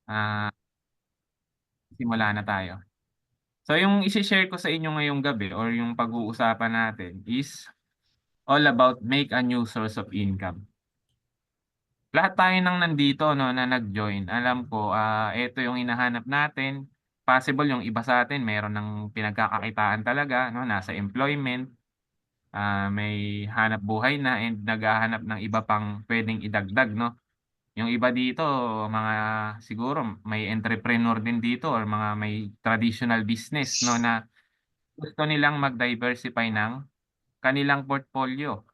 Ah, Simula na tayo. So yung ishi-share ko sa inyo ngayong gabi or yung pag-uusapan natin is all about make a new source of income. Lahat tayo ng nandito 'no, na nag-join, alam ko, eto yung hinahanap natin. Possible yung iba sa atin meron ng pinagkakakitaan talaga 'no, nasa employment, may hanap buhay na and naghahanap ng iba pang puwedeng idagdag 'no. Yung iba dito mga siguro may entrepreneur din dito or mga may traditional business 'no, na gusto nilang mag-diversify ng kanilang portfolio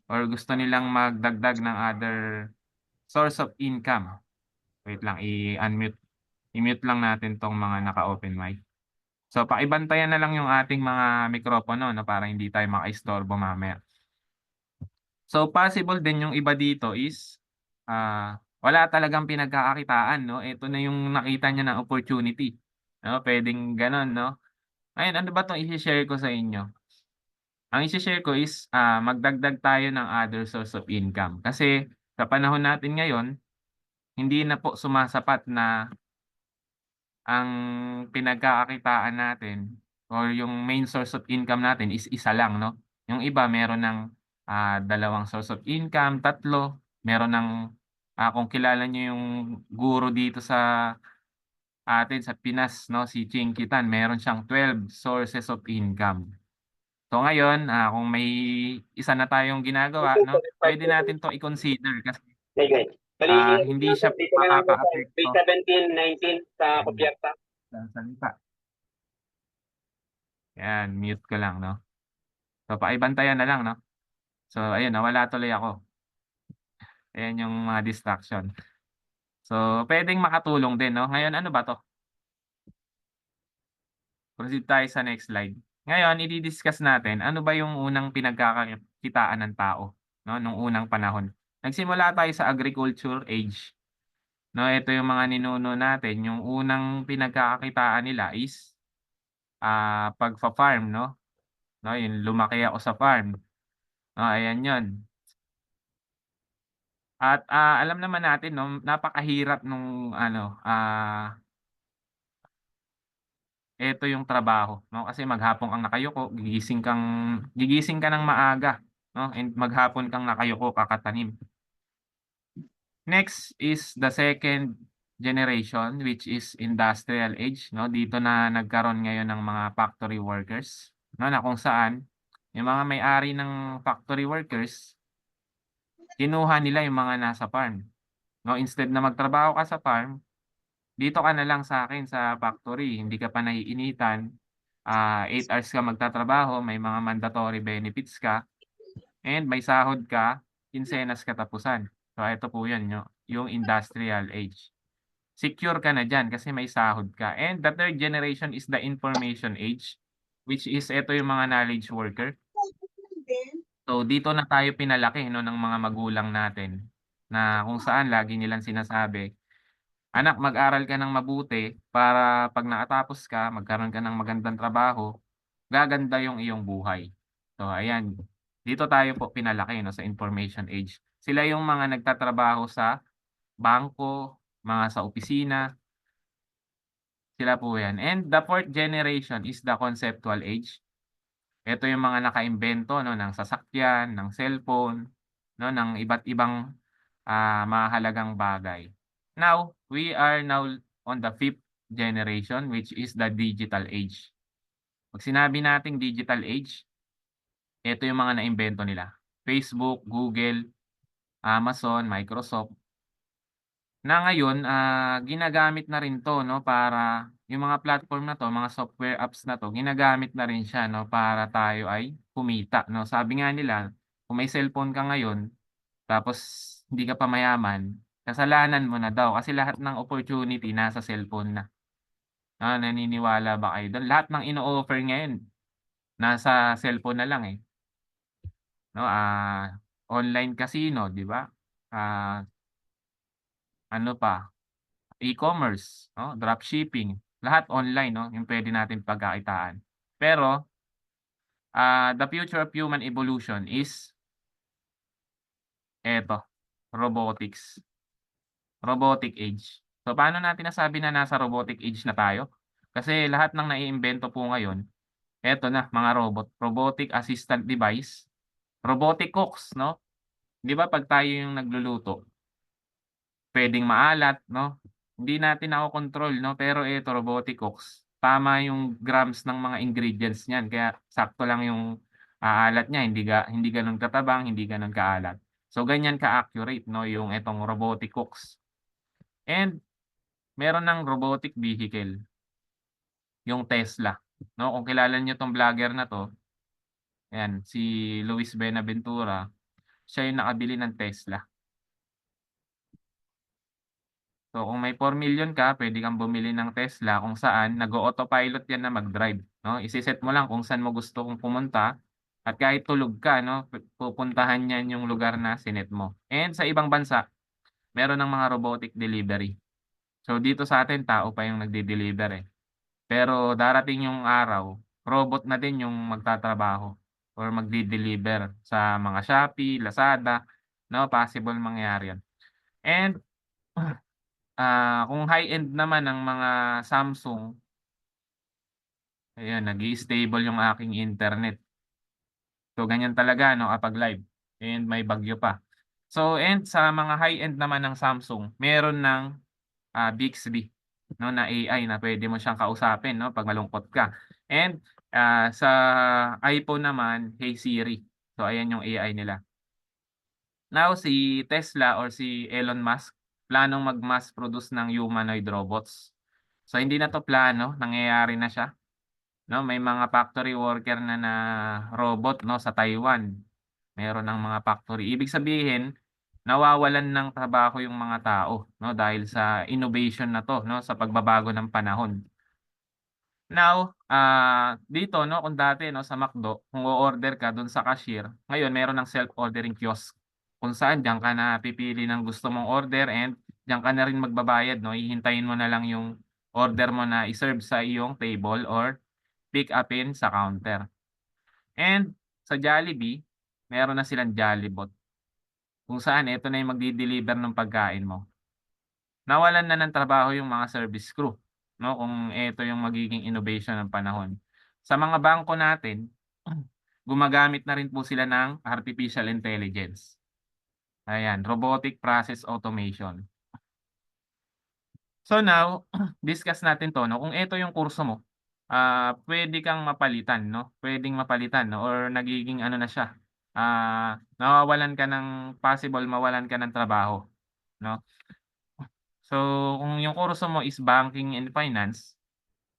or gusto nilang magdagdag ng other source of income. Wait lang i-mute lang natin 'tong mga naka-open mic. So, pakibantayan na lang yung ating mga mikropono 'no, para hindi tayo makaistorbo mamaya. So, possible din yung iba dito is, wala talagang pinagkakakitaan 'no, eto na yung nakita niya na opportunity, 'no, puwedeng gano'n 'no. Ngayon ano ba 'tong ishi-share ko sa inyo? Ang ishi-share ko is, magdagdag tayo ng other source of income. Kasi sa panahon natin ngayon, hindi na po sumasapat na ang pinagkakakitaan natin or yung main source of income natin is isa lang 'no. Yung iba meron ng, 2 source of income, 3, meron ng, kung kilala niyo yung guro dito sa atin sa Pinas 'no, si Chinky Tan, meron siyang 12 sources of income. So ngayon, kung may isa na tayong ginagawa 'no, puwede natin 'to i-consider kasi, Sige. Bali, hindi siya dito lang ako sa makakaapekto. grade 17, 19 sa Ayun, Kopyerta. salita. Yan, mute ko lang 'no. So pakibantayan na lang 'no. So ayun, nawala tuloy ako. Ayan yung mga distraction. So puwedeng makatulong din 'no. Ngayon ano ba 'to, proceed tayo sa next slide. Ngayon idi-discuss natin ano ba yung unang pinagkakakitaan ng tao 'no, nung unang panahon. Nagsimula tayo sa agriculture age 'no, ito yung mga ninuno natin, yung unang pinagkakakitaan nila is, pagfa-farm 'no, yung lumaki ako sa farm, ayan yun. At, alam naman natin 'no, napakahirap nung ano, eto yung trabaho 'no, kasi maghapon kang nakayuko, gigising ka ng maaga 'no, and maghapon kang nakayuko kakatanim. Next is the second generation which is industrial age 'no, dito na nagkaroon ngayon ng mga factory workers 'no, na kung saan yung mga may-ari ng factory workers, kinuha nila yung mga nasa farm 'no. Instead na magtrabaho ka sa farm, dito ka na lang sa'kin sa factory, hindi ka pa naiinitan, 8 hours ka magtatrabaho, may mga mandatory benefits ka, and may sahod ka, kinsenas katapusan. So eto po yun yung industrial age. Secure ka na diyan kasi may sahod ka. And the third generation is the information age, which is eto yung mga knowledge worker. So dito na tayo pinalaki 'no ng mga magulang natin, na kung saan lagi nilang sinasabi, "Anak, mag-aral ka ng mabuti para 'pag nakatapos ka, magkaroon ka ng magandang trabaho, gaganda yung iyong buhay." So ayan, dito tayo po pinalaki 'no, sa information age. Sila yung mga nagtatrabaho sa bangko, mga sa opisina, sila po yan. And the fourth generation is the conceptual age. Ito yung mga nakaimbento 'no, ng sasakyan, ng cellphone 'no, ng iba't ibang, mahahalagang bagay. Now, we are now on the fifth generation which is the digital age. 'Pag sinabi nating digital age, ito yung mga naimbento nila, Facebook, Google, Amazon, Microsoft, na ngayon, ginagamit na rin 'to 'no, para yung mga platform na 'to, mga software apps na 'to, ginagamit na rin siya 'no, para tayo ay kumita 'no. Sabi nga nila, kung may cellphone ka ngayon, tapos hindi ka pa mayaman, kasalanan mo na daw kasi lahat ng opportunity nasa cellphone na. Naniniwala ba kayo dun? Lahat ng ino-offer ngayon nasa cellphone na lang, eh, 'no, online casino, 'di ba? Ah, ano pa, e-commerce 'no, dropshipping, lahat online 'no, yung puwede natin pagkakitaan. Pero, the future of human evolution is eto, robotics, robotic age. So, paano natin nasabi na nasa robotic age na tayo? Kasi lahat ng naiimbento po ngayon, eto na mga robot, robotic assistant device, robotic cooks 'no? 'Di ba 'pag tayo yung nagluluto, puwedeng maalat 'no? Hindi natin nakokontrol 'no, pero eto robotic cooks, tama yung grams ng mga ingredients niyan kaya sakto lang yung aalat niya, hindi gano'n katabang, hindi gano'n kaalat. So, ganyan ka-accurate 'no, yung etong robotic cooks. And meron ng robotic vehicle, yung Tesla 'no, kung kilala niyo 'tong vlogger na 'to, ayan si Luis Benaventura, siya yung nakabili ng Tesla. So, kung may 4,000,000 ka, puwede kang bumili ng Tesla kung saan nag-o-autopilot 'yan na mag-drive 'no. Ise-set mo lang kung saan mo gusto kung pumunta at kahit tulog ka 'no, pupuntahan niyan yung lugar na sinet mo. And sa ibang bansa, meron ng mga robotic delivery. So, dito sa atin tao pa yung nagde-deliver, eh. Pero darating yung araw, robot na din yung magtatrabaho or magde-deliver sa mga Shopee, Lazada 'no, possible mangyari 'yan. And kung high-end naman ng mga Samsung, ayan nag-i-stable yung aking internet. So, ganyan talaga 'no kapag live and may bagyo pa. So, and sa mga high-end naman ng Samsung, meron ng, Bixby 'no na AI na puwede mo siyang kausapin 'no 'pag malungkot ka. And, sa iPhone naman, Hey Siri. So, ayan yung AI nila. Now si Tesla or si Elon Musk, planong mag-mass produce ng humanoid robots. So, hindi na 'to plano, nangyayari na siya, 'no? May mga factory worker na robot 'no, sa Taiwan. Meron ng mga factory. Ibig sabihin, nawawalan ng trabaho yung mga tao 'no, dahil sa innovation na 'to 'no, sa pagbabago ng panahon. Now, dito 'no, kung dati 'no, sa McDo, kung o-order ka dun sa cashier, ngayon meron ng self-ordering kiosk, kung saan diyan ka na pipili ng gusto mong order and diyan ka na rin magbabayad 'no, hihintayin mo na lang yung order mo na i-serve sa iyong table or pick upin sa counter. And sa Jollibee, meron na silang Jollibot, kung saan eto na yung magde-deliver ng pagkain mo. Nawalan na ng trabaho yung mga service crew 'no, kung eto yung magiging innovation ng panahon. Sa mga bangko natin, gumagamit na rin po sila ng artificial intelligence. Ayan, robotic process automation. So now, discuss natin 'to 'no, kung eto yung kurso mo, puwede kang mapalitan 'no, puwedeng mapalitan 'no or nagiging ano na siya, nawawalan ka ng possible mawalan ka ng trabaho 'no. So, kung yung kurso mo is banking and finance,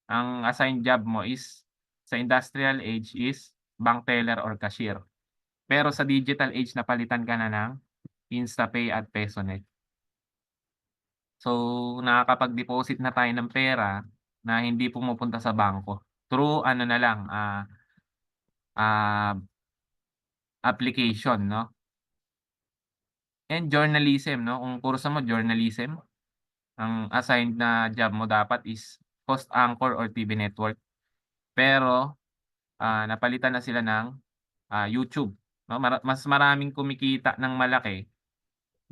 ang assigned job mo is sa industrial age is bank teller or cashier. Pero sa digital age napalitan ka na ng InstaPay at PesoNet. So, nakakapag-deposit na tayo ng pera na hindi pumupunta sa bangko through ano na lang, ah, application 'no. And journalism 'no, kung kurso mo journalism, ang assigned na job mo dapat is host anchor or TV network. Pero, napalitan na sila ng, YouTube 'no, mas maraming kumikita ng malaki,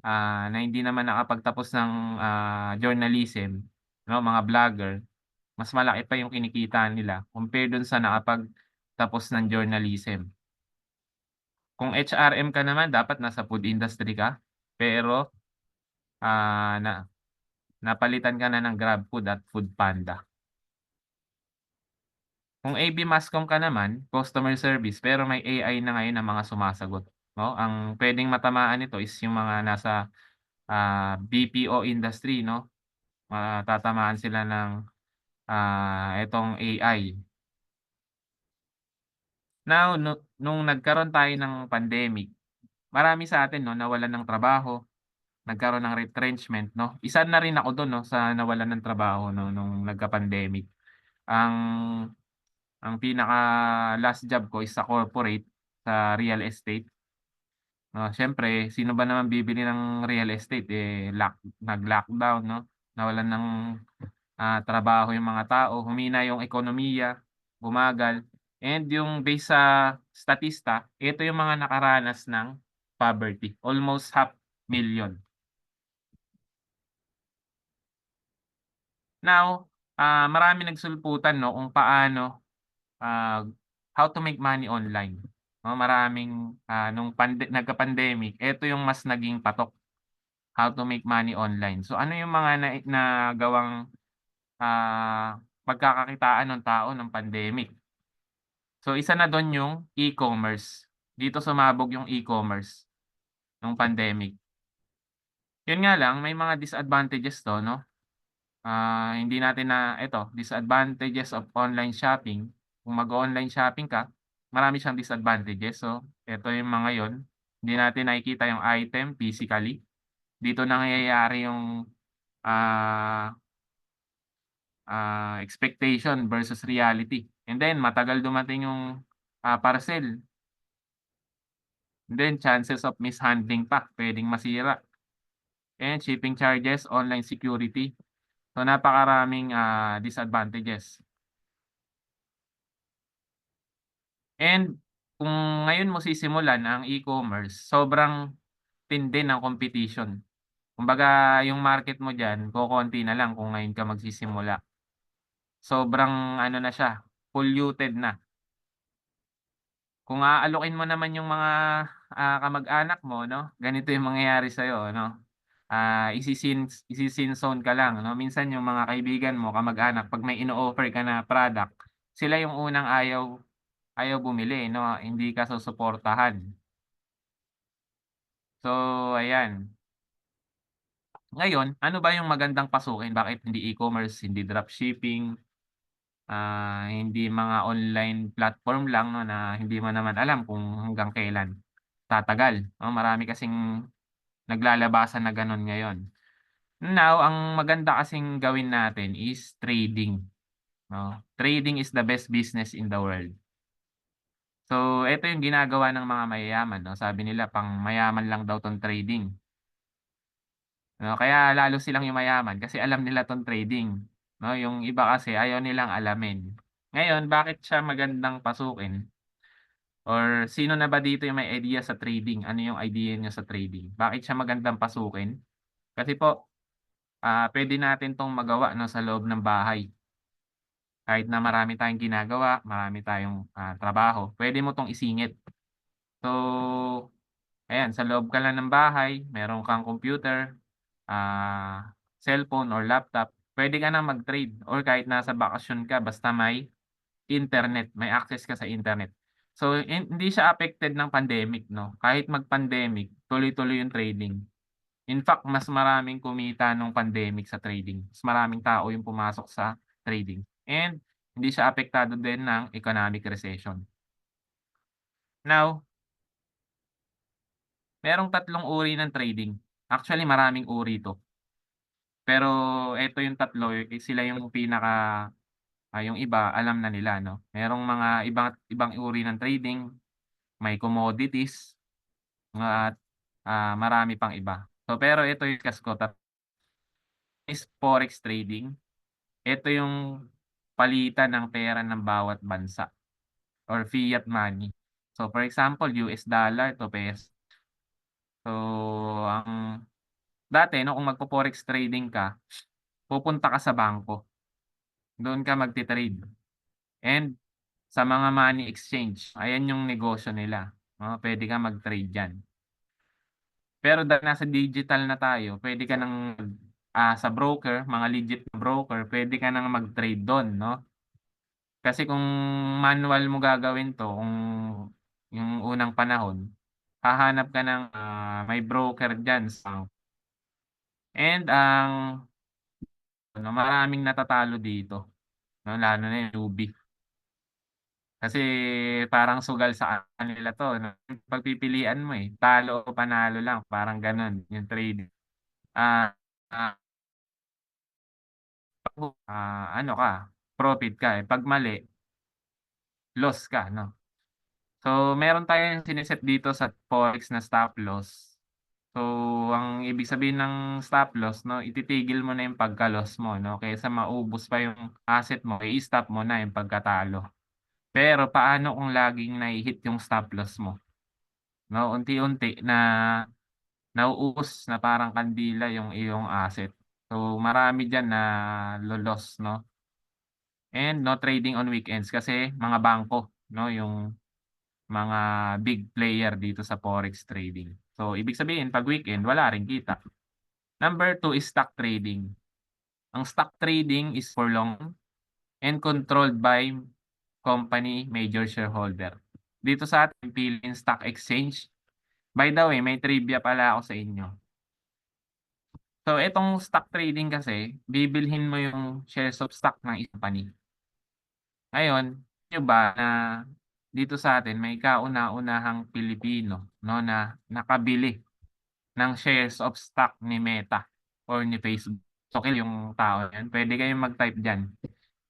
na hindi naman nakapagtapos ng, journalism 'no, mga vlogger, mas malaki pa yung kinikita nila compare dun sa nakapagtapos ng journalism. Kung HRM ka naman dapat nasa food industry ka, pero, na napalitan ka na ng GrabFood at Foodpanda. Kung AB Masscom ka naman, customer service, pero may AI na ngayon na mga sumasagot 'no. Ang puwedeng matamaan nito is yung mga nasa, BPO industry 'no, matatamaan sila ng, itong AI. Now nung nagkaroon tayo ng pandemic, marami sa atin 'no, nawalan ng trabaho, nagkaroon ng retrenchment 'no. Isa na rin ako dun 'no, sa nawalan ng trabaho 'no, nung nagka-pandemic. Ang ang pinaka-last job ko is sa corporate, sa real estate. Siyempre sino ba naman bibili ng real estate, eh, nag-lockdown 'no, nawalan ng, trabaho yung mga tao, humina yung ekonomiya, bumagal, and yung base sa statista, ito yung mga nakaranas ng poverty, almost 500,000. Now, marami nagsulputan 'no kung paano, ah, how to make money online, 'no? Maraming, nung nagka-pandemic, eto yung mas naging patok, how to make money online. So, ano yung mga nagawang, pagkakakitaan ng tao ng pandemic? So, isa na dun yung e-commerce. Dito sumabog yung e-commerce nung pandemic. Yun nga lang, may mga disadvantages 'to 'no. Hindi natin na eto, disadvantages of online shopping. Kung mag-o-online shopping ka, marami siyang disadvantages. So, eto yung mga yun. Hindi natin nakikita yung item physically. Dito nangyayari yung, ah, expectation versus reality. And then matagal dumating yung, parcel. And then chances of mishandling pa, puwedeng masira. And shipping charges, online security. So, napakaraming, disadvantages. And kung ngayon mo sisimulan ang e-commerce, sobrang tindi ng competition. Kumbaga yung market mo diyan kokonti na lang kung ngayon ka magsisimula. Sobrang ano na siya, polluted na. Kung aalokhin mo naman yung mga, kamag-anak mo 'no, ganito yung mangyayari sa'yo ano, isi-sin zone ka lang 'no. Minsan yung mga kaibigan mo, kamag-anak 'pag may ino-offer ka na product, sila yung unang ayaw ayaw bumili 'no, hindi ka susuportahan. So, ayan. Ngayon, ano ba yung magandang pasukin? Bakit hindi e-commerce, hindi dropshipping, hindi mga online platform lang 'no, na hindi mo naman alam kung hanggang kailan tatagal, 'no? Marami kasing naglalabasan na gano'n ngayon. Now, ang maganda kasing gawin natin is trading, 'no? Trading is the best business in the world. So, ito yung ginagawa ng mga mayayaman 'no, sabi nila pang mayaman lang daw 'tong trading. Kaya lalo silang yumayaman kasi alam nila 'tong trading, 'no, yung iba kasi ayaw nilang alamin. Ngayon, bakit siya magandang pasukin or sino na ba dito yung may idea sa trading? Ano yung idea niyo sa trading? Bakit siya magandang pasukin? Kasi po, puwede natin 'tong magawa 'no, sa loob ng bahay. Kahit na marami tayong ginagawa, marami tayong, trabaho, puwede mo 'tong isingit. So, ayan sa loob ka lang ng bahay, meron kang computer, cellphone or laptop, puwede ka na mag-trade or kahit nasa bakasyon ka basta may internet, may access ka sa internet. So, hindi siya affected ng pandemic 'no, kahit mag-pandemic tuloy-tuloy yung trading. In fact, mas maraming kumita nung pandemic sa trading, mas maraming tao yung pumasok sa trading and hindi siya apektado din ng economic recession. Now, merong tatlong uri ng trading, actually maraming uri 'to. Pero eto yung tatlo, sila yung pinaka yung iba alam na nila 'no. Merong mga ibang ibang uri ng trading, may commodities at, marami pang iba. So, pero ito yung discuss ko is forex trading. Ito yung palitan ng pera ng bawat bansa or fiat money. So, for example, US dollar to peso. So, ang dati 'no, kung magfo-forex trading ka, pupunta ka sa bangko, doon ka magte-trade and sa mga money exchange, ayan yung negosyo nila, puwede kang mag-trade diyan. Pero dahil nasa digital na tayo, puwede ka ng, sa broker, mga legit na broker, puwede ka ng mag-trade dun 'no. Kasi kung manual mo gagawin 'to, kung yung unang panahon, hahanap ka ng, may broker diyan sa and ang ano, maraming natatalo dito 'no, lalo na yung newbie. Kasi parang sugal sa kanila 'to 'no, pagpipilian mo, eh, talo o panalo lang parang gano'n yung trading. Ah, ah, ano ka, profit ka, eh, 'pag mali, loss ka 'no. So, meron tayong sine-set dito sa forex na stop loss. So, ang ibig sabihin ng stop loss 'no, ititigil mo na yung pagka-loss mo 'no, kaysa maubos pa yung asset mo, i-stop mo na yung pagkatalo. Pero paano kung laging nahi-hit yung stop loss mo 'no, unti-unti na nauubos na parang kandila yung iyong asset. So, marami diyan na lo-loss 'no, and no trading on weekends kasi mga bangko 'no, yung mga big player dito sa forex trading. So, ibig sabihin 'pag weekend wala ring kita. Number 2 is stock trading. Ang stock trading is for long and controlled by company major shareholder. Dito sa ating Philippine Stock Exchange, by the way, may trivia pala ako sa inyo. So, itong stock trading kasi, bibilhin mo yung shares of stock ng isang company. Ngayon, nyo ba na dito sa atin may kauna-unahang Pilipino 'no, na nakabili ng shares of stock ni Meta or ni Facebook. So, kilala yung tao na yun, puwede kayong mag-type diyan.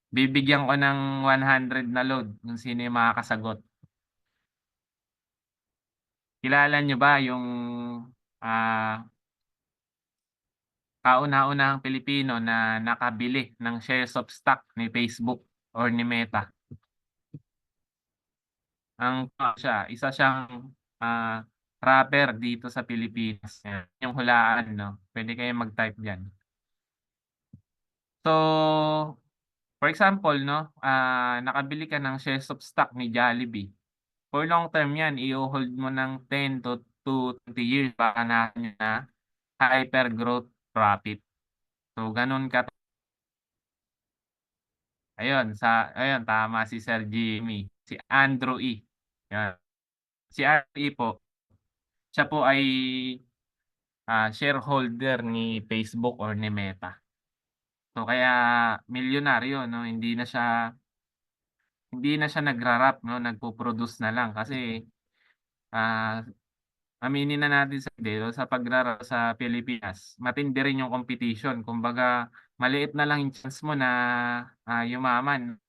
Bibigyan ko ng 100 na load kung sino yung makakasagot. Kilala niyo ba yung, ah, kauna-unahang Pilipino na nakabili ng shares of stock ni Facebook or ni Meta? Siya, isa siyang, rapper dito sa Pilipinas, yan. Yung hulaan 'no, puwede kayong mag-type diyan. So, for example 'no, nakabili ka ng shares of stock ni Jollibee. For long term 'yan, iho-hold mo ng 10 to 20 years baka hanapin na hyper growth profit. So, gano'n ayun tama si Sir Jimmy, si Andrew E. 'Yan. Si Andrew E po, siya po ay, shareholder ni Facebook or ni Meta. So, kaya milyonaryo 'no, hindi na siya nagra-rap 'no, nagpo-produce na lang kasi, ah aminin na natin sa hindi, sa pagrarap sa Pilipinas, matindi rin yung competition. Kumbaga, maliit na lang yung chance mo na, yumaman.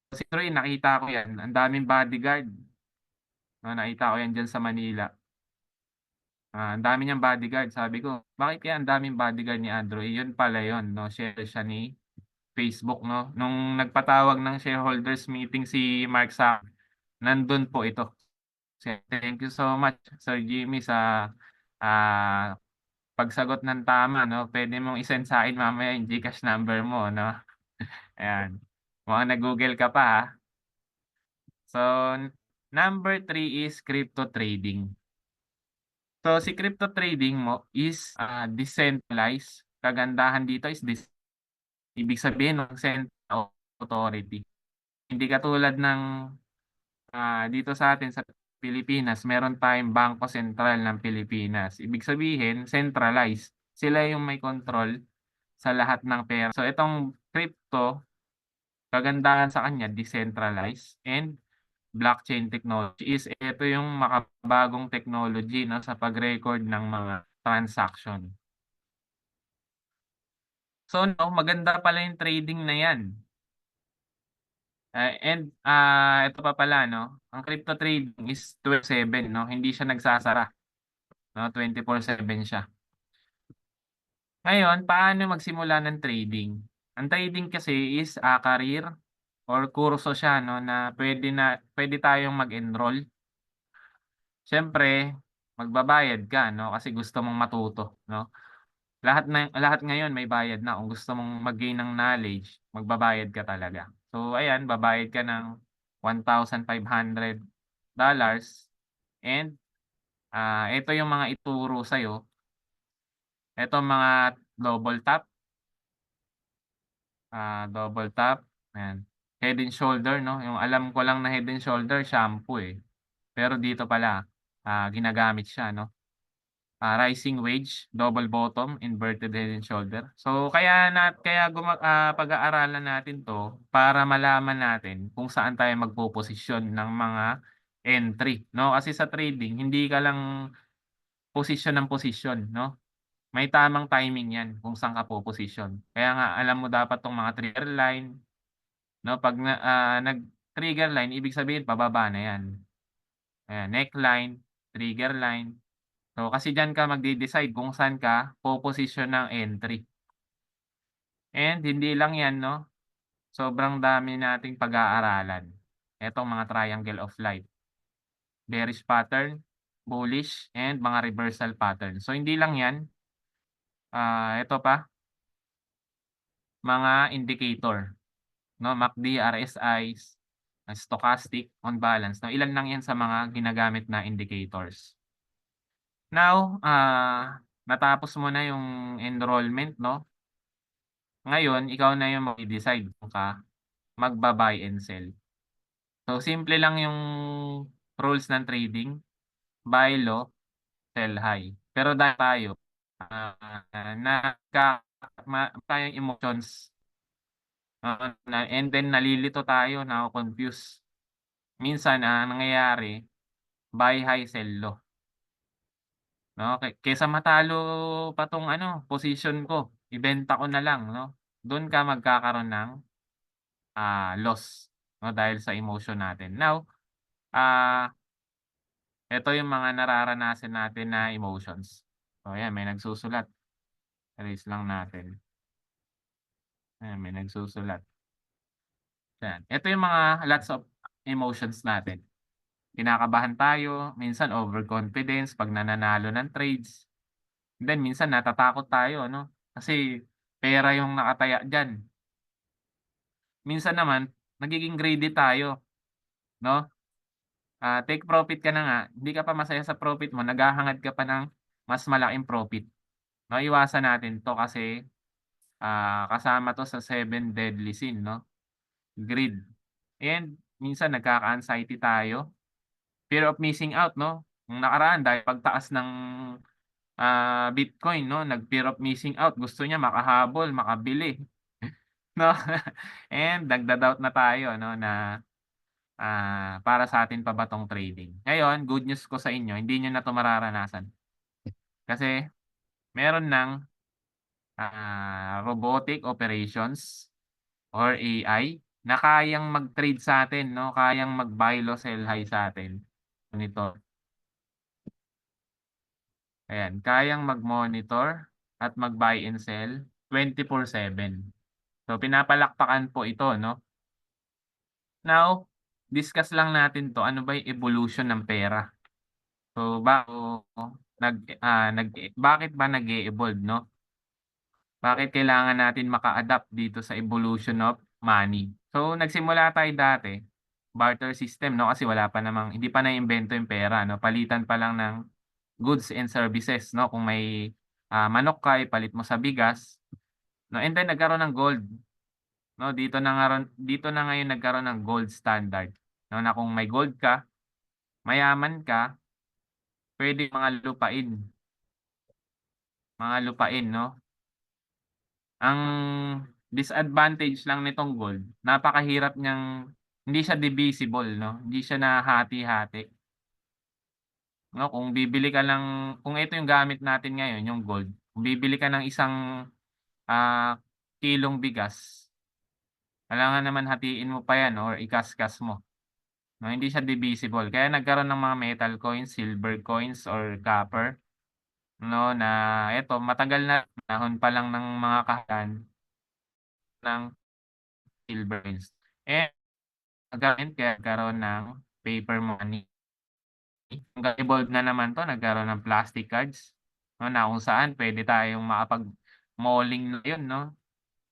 Kasi tuloy nakita ko 'yan, ang daming bodyguard, 'no, nakita ko 'yan diyan sa Manila. Ang dami niyang bodyguard. Sabi ko, "Bakit kaya ang daming bodyguard ni Andrew?" Yun pala yun 'no, share siya ni Facebook 'no. Nung nagpatawag ng shareholders meeting si Mark Zuckerberg, nandun po ito. Thank you so much Sir Jimmy sa, ah pagsagot ng tama 'no, puwede mong i-send sa'kin mamaya yung GCash number mo 'no, ayan. Mukhang nag-Google ka pa, So, number 3 is crypto trading. So, si crypto trading mo is, decentralized. Kagandahan dito is ibig sabihin ng central authority. Hindi katulad ng, dito sa atin sa Pilipinas meron tayong Bangko Sentral ng Pilipinas. Ibig sabihin centralized. Sila yung may control sa lahat ng pera. So itong crypto, kagandahan sa kanya decentralized and blockchain technology is ito yung makabagong technology 'no, sa pag-record ng mga transaction. So 'no, maganda pala yung trading na 'yan. Ito pa pala 'no, ang crypto trading is 24/7 'no, hindi siya nagsasara 'no, 24/7 siya. Ngayon, paano magsimula ng trading? Ang trading kasi is, career or kurso siya 'no, na puwede tayong mag-enroll. Siyempre magbabayad ka 'no, kasi gusto mong matuto 'no. Lahat ngayon may bayad na, kung gusto mong mag-gain ng knowledge, magbabayad ka talaga. So ayan, babayad ka ng $1,500 and, ito yung mga ituro sa'yo. Eto mga double tap, double tap, ayan. Head and shoulder 'no, yung alam ko lang na head and shoulder shampoo, eh. Pero dito pala, ginagamit siya 'no. Rising wedge, double bottom, inverted head and shoulder. So kaya pag-aaralan natin 'to para malaman natin kung saan tayo magpoposisyon ng mga entry 'no. Kasi sa trading hindi ka lang posisyon ng posisyon 'no. May tamang timing 'yan kung saan ka poposisyon. Kaya nga alam mo dapat 'tong mga trigger line 'no, 'pag nag-trigger line ibig sabihin pababa na 'yan. Ayan, neckline, trigger line. So, kasi diyan ka magde-decide kung saan ka poposisyon ng entry. And hindi lang 'yan 'no, sobrang dami nating pag-aaralan. Etong mga triangle of life, bearish pattern, bullish, and mga reversal pattern. So, hindi lang 'yan, eto pa. mga indicator, 'no, MACD, RSIs, stochastic, on balance, 'no, ilan lang 'yan sa mga ginagamit na indicators. Now, natapos mo na yung enrollment, 'no, ngayon ikaw na yung magde-decide kung magba-buy and sell. So, simple lang yung rules ng trading, buy low, sell high. Pero dahil tayo, tayong emotions, and then nalilito tayo, naco-confuse. Minsan, nangyayari, buy high, sell low, 'no? Kaysa matalo pa 'tong position ko, ibenta ko na lang, 'no? Dun ka magkakaroon ng, loss, 'no, dahil sa emotion natin. Now, eto yung mga nararanasan natin na emotions. So, ayan may nagsusulat, erase lang natin. Ayan, may nagsusulat. Yan, eto yung mga lots of emotions natin. Kinakabahan tayo, minsan overconfidence 'pag nananalo ng trades. Then minsan natatakot tayo, 'no, kasi pera yung nakataya diyan. Minsan naman nagiging greedy tayo, 'no? Take profit ka na nga, hindi ka pa masaya sa profit mo, naghahangad ka pa ng mas malaking profit, 'no? Iwasan natin 'to kasi, kasama 'to sa 7 deadly sin, 'no? Greed. And minsan nagkaka-anxiety tayo, fear of missing out, 'no? Nung nakaraan dahil pagtaas ng, Bitcoin, 'no, nag-fear of missing out, gusto niya makahabol, makabili, 'no? And nagda-doubt na tayo, 'no, na, para sa'tin pa ba 'tong trading. Ngayon, good news ko sa inyo, hindi niyo na 'to mararanasan. Kasi meron ng, robotic operations or AI na kayang mag-trade sa'tin, 'no, kayang mag-buy low, sell high sa'tin. Monitor, ayan, kayang mag-monitor at mag-buy and sell 24/7. So, pinapalakpakan po ito, 'no. Now, discuss lang natin 'to, ano ba yung evolution ng pera. So, bakit ba nag-e-evolve, 'no? Bakit kailangan natin maka-adapt dito sa evolution of money? So, nagsimula tayo dati, barter system, 'no, kasi wala pa namang hindi pa naimbento yung pera, 'no, palitan pa lang ng goods and services, 'no, kung may, manok ka ipalit mo sa bigas, 'no, and then nagkaroon ng gold, 'no, dito na ngayon nagkaroon ng gold standard, 'no, na kung may gold ka, mayaman ka, puwede mga lupain, 'no. Ang disadvantage lang nitong gold, napakahirap niyang hindi siya divisible, 'no, hindi siya nahahati-hati, 'no. Kung ito yung gamit natin ngayon, yung gold, kung bibili ka ng isang, kilong bigas, kailangan naman hatiin mo pa yan or ikaskas mo, 'no, hindi siya divisible. Kaya nagkaroon ng mga metal coins, silver coins or copper, 'no, na eto matagal na, panahon pa lang ng mga kahayan ng silver coins. Eh, kaya nagkaroon ng paper money. Evolve na naman 'to, nagkaroon ng plastic cards, 'no, na kung saan puwede tayong makapag-malling na ngayon, 'no,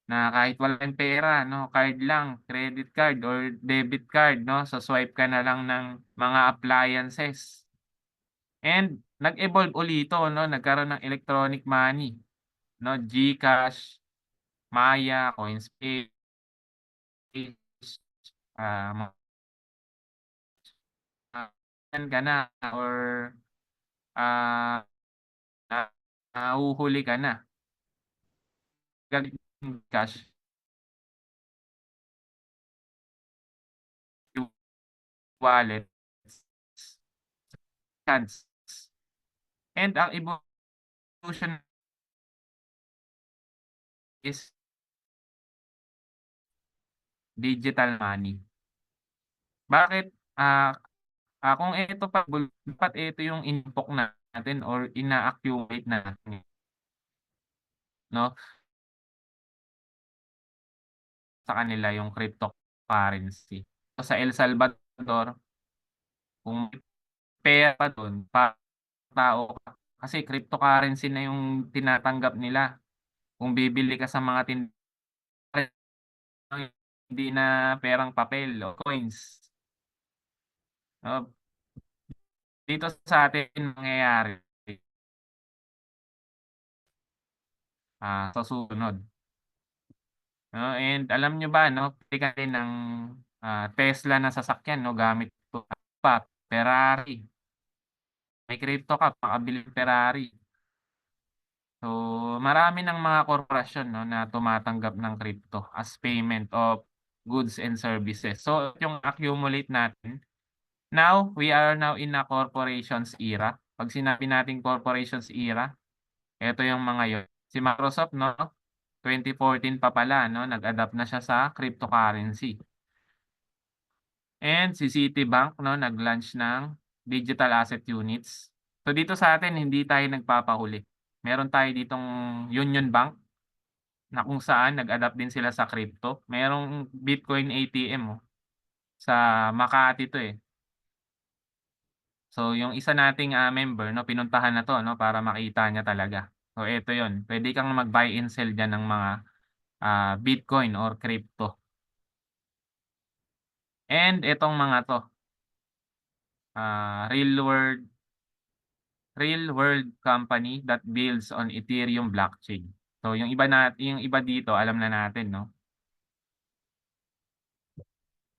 na kahit wala tayong pera, 'no, card lang, credit card or debit card, 'no, swa-swipe ka na lang ng mga appliances. And nag-evolve uli ito, 'no, nagkaroon ng electronic money, 'no, GCash, Maya, Coinsbase, ah, ka na or, ah, nahuhuli ka na gamit yung cash, yung wallet, cards. And ang evolution is digital money. Bakit, kung ito pa dapat ito yung impok natin or ina-accumulate natin, 'no, sa kanila yung cryptocurrency. So, sa El Salvador, kung may pera dun tao ka, kasi cryptocurrency na yung tinatanggap nila. Kung bibili ka sa mga hindi na perang papel o coins. No? Dito sa atin mangyayari sa susunod. No? And alam nyo ba, no, pili ka rin ng Tesla na sasakyan, no, gamit ito pa, Ferrari. May crypto ka, makabili ng Ferrari. So, marami ng mga korporasyon, no, na tumatanggap ng crypto as payment of goods and services. So, yung accumulate natin. Now, we are now in a corporations era. Pag sinabi natin corporations era, ito yung mga yun. Si Microsoft, no, 2014 pa pala, no, nag-adapt na siya sa cryptocurrency. And si Citibank, no, nag-launch ng digital asset units. So dito sa atin, hindi tayo nagpapahuli. Meron tayo ditong Union Bank na kung saan nag-adapt din sila sa crypto. Merong Bitcoin ATM sa Makati to eh. So yung isa nating member, no, pinuntahan na to, no, para makita niya talaga. So ito yon. Pwede kang mag-buy and sell diyan ng mga Bitcoin or crypto. And itong mga to, real world company that builds on Ethereum blockchain. So yung iba dito alam na natin, no.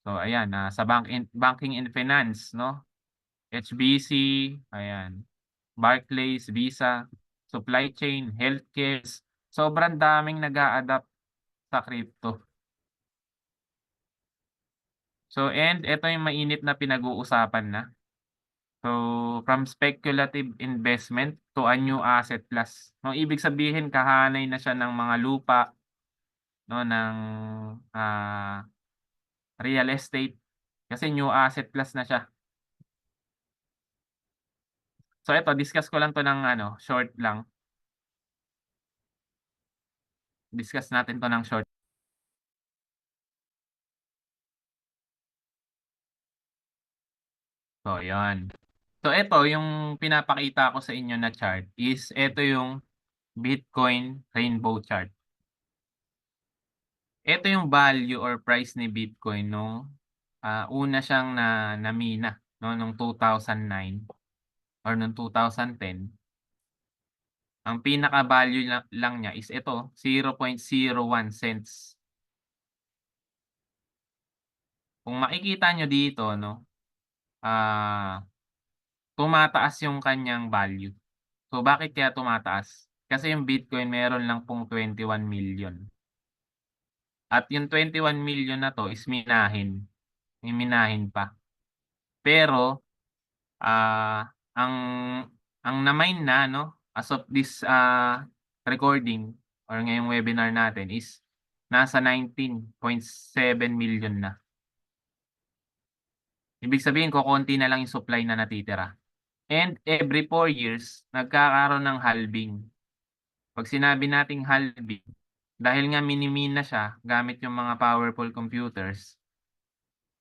So ayan, sa banking and finance, no. HBC, ayan. Barclays, Visa, supply chain, healthcare. Sobrang daming nag-a-adapt sa crypto. So and ito yung mainit na pinag-uusapan na. So, from speculative investment to a new asset class. No, ibig sabihin kahanay na siya ng mga lupa, no, ng real estate kasi new asset class na siya. So ito, discuss ko lang 'to ng short lang. Discuss natin 'to ng short. So, 'yon. So ito yung pinapakita ko sa inyo na chart is ito yung Bitcoin rainbow chart. Ito yung value or price ni Bitcoin nung una siyang namina, no, nung 2009 or nung 2010. Ang pinaka-value lang niya is ito, 0.01 cents. Kung makikita nyo dito, no, tumataas yung kanyang value. So, bakit kaya tumataas? Kasi yung Bitcoin meron lang pong 21 million. At yung 21 million na to is minahin. May minahin pa. Pero, ang na-mine na, no, as of this recording or ngayong webinar natin is nasa 19.7 million na. Ibig sabihin kokonti na lang yung supply na natitira. And every 4 years, nagkakaroon ng halving. Pag sinabi nating halving, dahil nga minimina siya gamit yung mga powerful computers,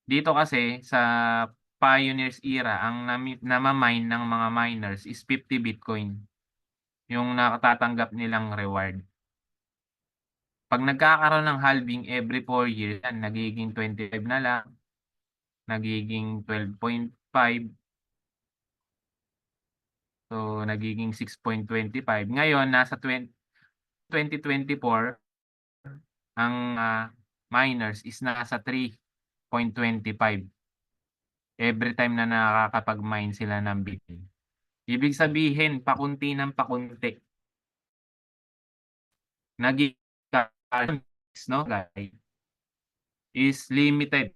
dito kasi sa Pioneers era, ang namamine ng mga miners is 50 Bitcoin. Yung nakatatanggap nilang reward. Pag nagkakaroon ng halving every 4 years, yan, nagiging 25 na lang, nagiging 12.5, so nagiging 6.25. Ngayon, nasa 2024, ang miners is nasa 3.25 every time na nakakapag-mine sila ng Bitcoin. Ibig sabihin, pakunti ng pakunti. Naging no, guys, is limited.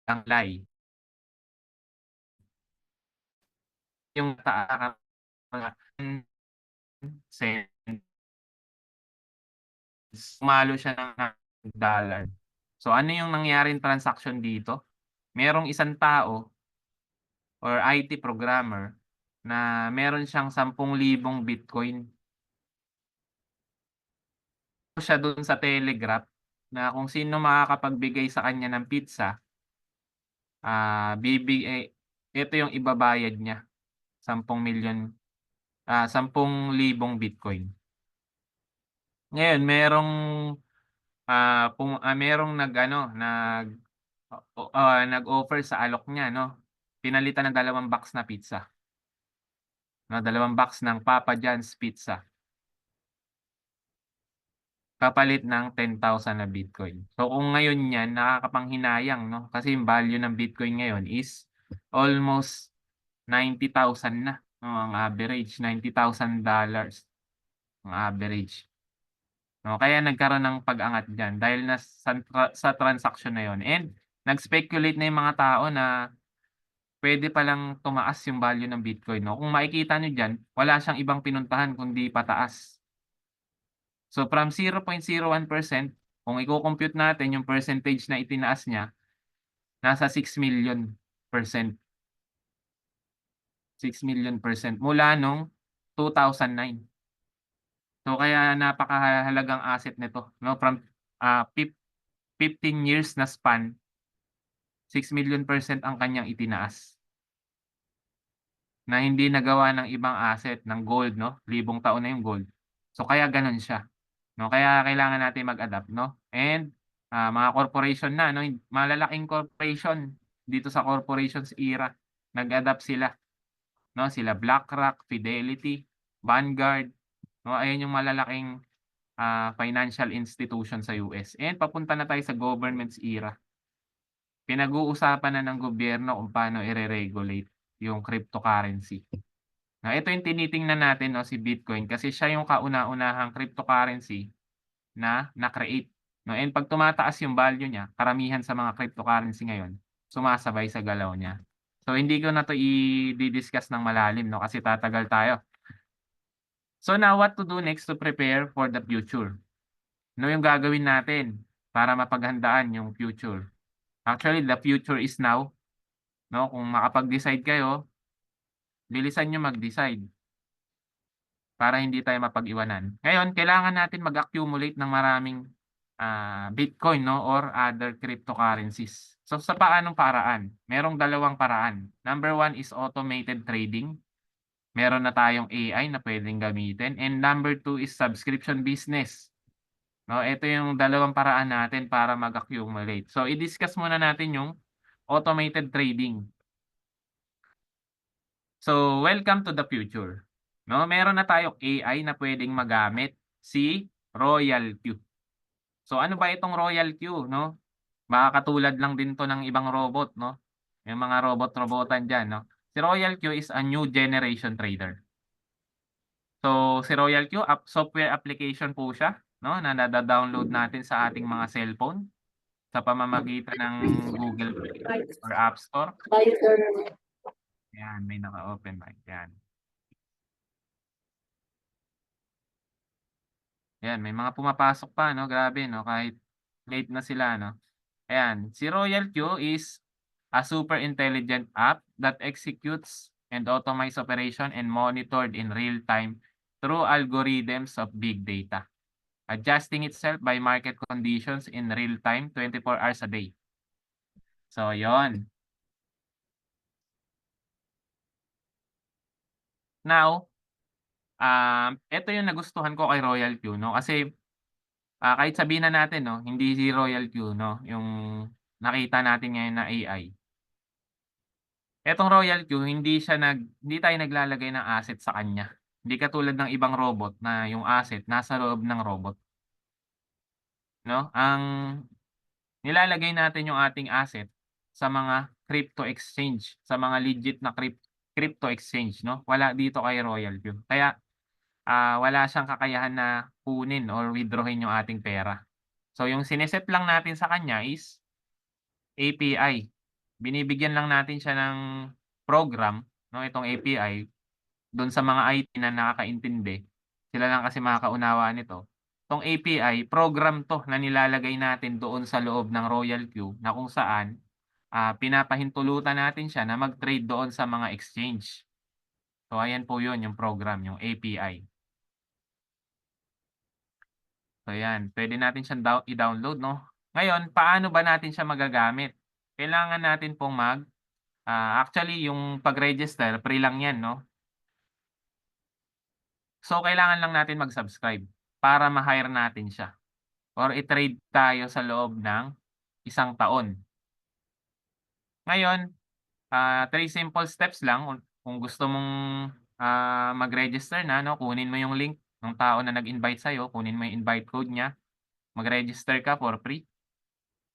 Ang lie. Yung taas mga cents, umalo siya ng dollar. So ano yung nangyaring transaction dito? Merong isang tao or IT programmer na meron siyang 10,000 Bitcoin. Siya dun sa Telegraph na kung sino makakapagbigay sa kanya ng pizza, ito yung ibabayad niya, 10 milyon 10,000 Bitcoin. Ngayon merong nag-offer sa alok niya 'no, pinalitan ng 2 box na pizza, 'no, 2 box ng Papa John's Pizza, kapalit ng 10,000 na Bitcoin. So kung ngayon 'yan nakakapanghinayang 'no, kasi yung value ng Bitcoin ngayon is almost 90,000 na, 'no, ang average $90,000 ang average. 'No, kaya nagkaroon ng pag-angat diyan dahil sa transaction na 'yon and nag-speculate na yung mga tao na puwede palang tumaas yung value ng Bitcoin 'no. Kung makikita niyo diyan, wala siyang ibang pinuntahan kundi pataas. So from 0.01% kung iko-compute natin yung percentage na itinaas niya, nasa 6,000,000%, 6,000,000% mula nung 2009. So kaya napakahalagang asset nito 'no, from, 15 years na span, 6,000,000% ang kanyang itinaas. Na hindi nagawa ng ibang asset, ng gold 'no, libong taon na yung gold. So kaya gano'n siya, 'no, kaya kailangan natin mag-adapt 'no, and, mga corporation na 'no, malalaking corporation dito sa corporations era, nag-adapt sila 'no, sila BlackRock, Fidelity, Vanguard, 'no, ayan yung malalaking, financial institution sa US and papunta na tayo sa government's era. Pinag-uusapan na ng gobyerno kung paano ire-regulate yung cryptocurrency. Ito yung tinitingnan natin 'no, si Bitcoin kasi siya yung kauna-unahang cryptocurrency na na-create 'no, and 'pag tumataas yung value niya, karamihan sa mga cryptocurrency ngayon, sumasabay sa galaw niya. So hindi ko na 'to i-di-discuss ng malalim 'no, kasi tatagal tayo. So now what to do next to prepare for the future? Ano yung gagawin natin para mapaghandaan yung future? Actually, the future is now 'no, kung makapag-decide kayo, bilisan niyo mag-decide. Para hindi tayo mapag-iwanan. Ngayon kailangan natin mag-accumulate ng maraming, Bitcoin 'no or other cryptocurrencies. So sa paanong paraan? Merong 2 paraan. Number 1 is automated trading. Meron na tayong AI na puwedeng gamitin and number 2 is subscription business, 'no. Ito yung 2 paraan natin para mag-accumulate. So i-discuss muna natin yung automated trading. So, welcome to the future, 'no? Meron na tayong AI na puwedeng magamit, si Royal Q. So, ano ba itong Royal Q, 'no? Baka katulad lang din 'to ng ibang robot, 'no? Yung mga robot-robotan diyan, 'no? Si Royal Q is a new generation trader. So, si Royal Q software application po siya, 'no, na nada-download natin sa ating mga cellphone sa pamamagitan ng Google Play or App Store. Ayan, may naka-open mic, 'yan. Ayan, may mga pumapasok pa 'no, grabe 'no, kahit late na sila 'no. Ayan, si Royal Q is a super intelligent app that executes and automates operation and monitored in real time through algorithms of big data, adjusting itself by market conditions in real time 24 hours a day. So yon. Now, eto yung nagustuhan ko kay Royal Q 'no, kasi, kahit sabihin na natin 'no, hindi si Royal Q 'no, yung nakita natin ngayon na AI. Etong Royal Q hindi tayo naglalagay ng asset sa kanya. Hindi katulad ng ibang robot na yung asset nasa loob ng robot, 'no? Ang nilalagay natin yung ating asset sa mga crypto exchange, sa mga legit na crypto exchange, 'no? Wala dito kay Royal Q. Kaya, wala siyang kakayahan na kunin or withdrawhin yung ating pera. So yung sine-set lang natin sa kanya is API. Binibigyan lang natin siya ng program 'no, itong API. Dun sa mga IT na nakakaintindi, sila lang kasi makakaunawa nito. 'Tong API, program 'to na nilalagay natin doon sa loob ng Royal Q na kung saan, pinapahintulutan natin siya na mag-trade doon sa mga exchange. So, ayan po yun yung program, yung API. So, yan, puwede natin siyang i-download 'no. Ngayon, paano ba natin siya magagamit? Kailangan natin pong actually yung pag-register free lang yan 'no. So, kailangan lang natin mag-subscribe para ma-hire natin siya or i-trade tayo sa loob ng 1 taon. Ngayon, 3 simple steps lang kung gusto mong, mag-register na 'no, kunin mo yung link ng tao na nag-invite sa'yo, kunin mo yung invite code niya, mag-register ka for free.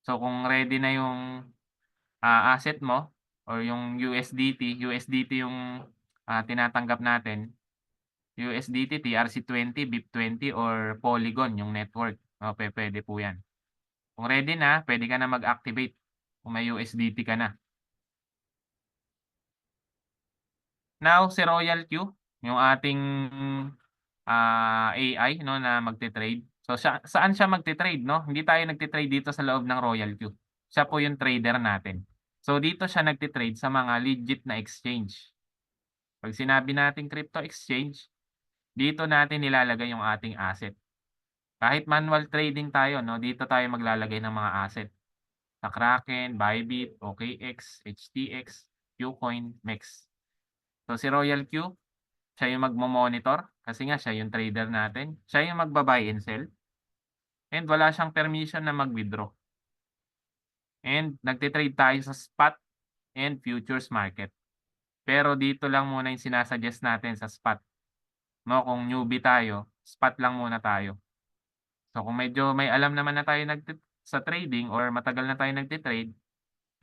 So, kung ready na yung, asset mo or yung USDT yung, tinatanggap natin, USDT, TRC20, BIP20 or Polygon yung network, pupuwede po 'yan. Kung ready na, puwede ka na mag-activate kung may USDT ka na. Now, si Royal Q, yung ating, AI 'no, na magte-trade. So, saan siya magte-trade 'no? Hindi tayo nagte-trade dito sa loob ng Royal Q. Siya po yung trader natin. So, dito siya nagte-trade sa mga legit na exchange. 'Pag sinabi nating crypto exchange, dito natin nilalagay yung ating asset. Kahit manual trading tayo 'no, dito tayo maglalagay ng mga asset. Sa Kraken, Bybit, OKX, HTX, Qcoin, MEX. So, si Royal Q, siya yung magmo-monitor kasi nga siya yung trader natin. Siya yung magba-buy and sell and wala siyang permission na mag-withdraw. And nagte-trade tayo sa spot and futures market. Pero dito lang muna yung sina-suggest natin sa spot, 'no, kung newbie tayo, spot lang muna tayo. So, kung medyo may alam naman na tayo sa trading or matagal na tayo nagte-trade,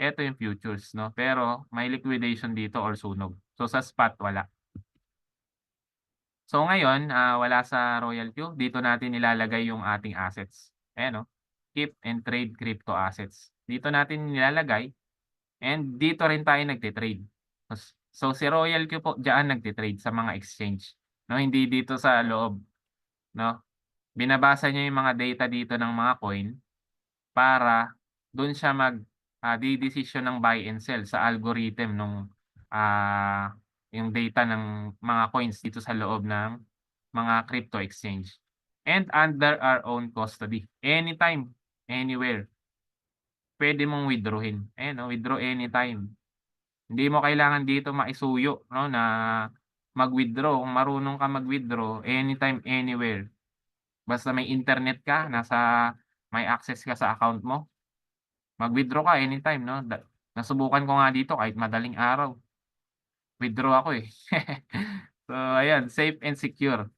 eto yung futures 'no, pero may liquidation dito or sunog. So, sa spot wala. So ngayon, wala sa Royal Q, dito natin nilalagay yung ating assets. Ayan, oh, keep and trade crypto assets. Dito natin nilalagay and dito rin tayo nagte-trade. So si Royal Q po diyan nagte-trade sa mga exchange, 'no, hindi dito sa loob, 'no. Binabasa niya yung mga data dito ng mga coin para dun siya dedesisyon ng buy and sell sa algorithm nung, yung data ng mga coins dito sa loob ng mga crypto exchange. And under our own custody, anytime, anywhere, puwede mong withdrawhin. Ayan, oh, withdraw anytime. Hindi mo kailangan dito maisuyo 'no, na mag-withdraw. Kung marunong ka mag-withdraw anytime, anywhere. Basta may internet ka, may access ka sa account mo, mag-withdraw ka anytime 'no. Nasubukan ko nga dito kahit madaling araw, withdraw ako, eh. So ayan, safe and secure.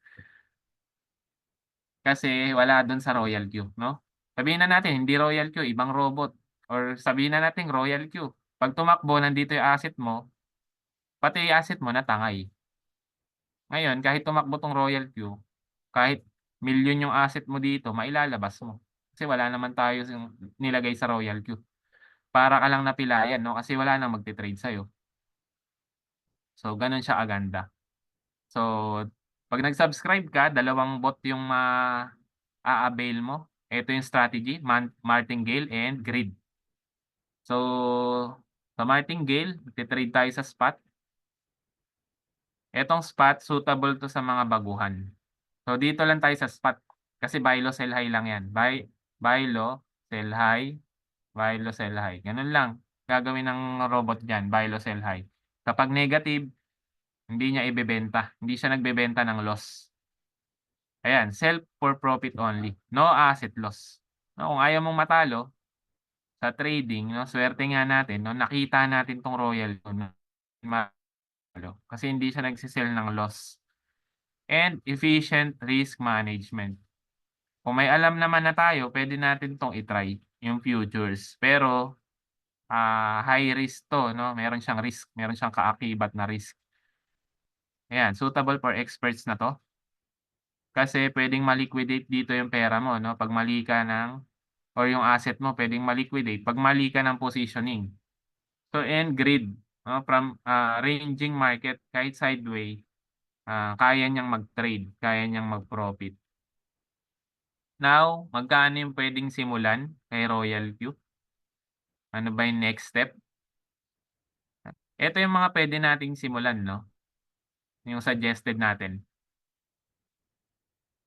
Kasi wala dun sa Royal Q 'no. Sabihin na natin hindi Royal Q, ibang robot or sabihin na nating Royal Q. 'Pag tumakbo nandito yung asset mo, pati yung asset mo natangay. Ngayon kahit tumakbo 'tong Royal Q, kahit milyon yung asset mo dito mailalabas mo. Kasi wala naman tayo nilagay sa Royal Q. Para ka lang napilayan 'no, kasi wala nang magte-trade sa'yo. So gano'n siya kaganda. So 'pag nag-subscribe ka, dalawang bot yung a-avail mo. Ito yung strategy, martingale and grid. So, sa martingale, magte-trade tayo sa spot. Etong spot suitable 'to sa mga baguhan. So, dito lang tayo sa spot kasi buy low, sell high lang 'yan. Buy low, sell high, buy low, sell high. Gano'n lang gagawin ng robot diyan, buy low, sell high. Kapag negative, hindi niya ibebenta, hindi siya nagbebenta ng loss. Ayan, sell for profit only, no asset loss. No, kung ayaw mong matalo sa trading 'no, swerte nga natin 'no, nakita natin 'tong Royal na matalo kasi hindi siya nagse-sell ng loss. And efficient risk management. Kung may alam naman na tayo, puwede natin 'tong i-try, yung futures. Pero, high risk 'to 'no, meron siyang risk, meron siyang kaakibat na risk. Ayan, suitable for experts na 'to. Kasi puwedeng ma-liquidate dito yung pera mo 'no, 'pag mali ka or yung asset mo puwedeng ma-liquidate 'pag mali ka ng positioning. So, and grid 'no, from, ranging market kahit sideway, kaya niyang mag-trade, kaya niyang mag-profit. Now, magkano yung puwedeng simulan kay Royal Q? Ano ba yung next step? Ito yung mga puwede nating simulan 'no, yung suggested natin.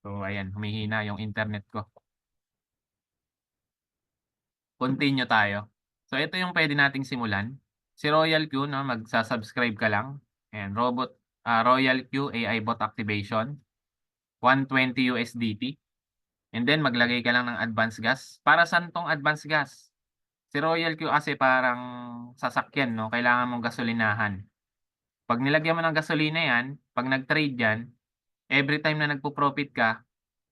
So, ayan humihina yung internet ko. Continue tayo. So ito yung puwede nating simulan. Si Royal Q 'no, magsa-subscribe ka lang, ayan Royal Q AI bot activation. 120 USDT. And then maglagay ka lang ng advance gas. Para saan 'tong advance gas? Si Royal Q kasi parang sasakyan 'no, kailangan mong gasolinahan. 'Pag nilagyan mo ng gasolina 'yan, 'pag nag-trade 'yan, every time na nagpo-profit ka,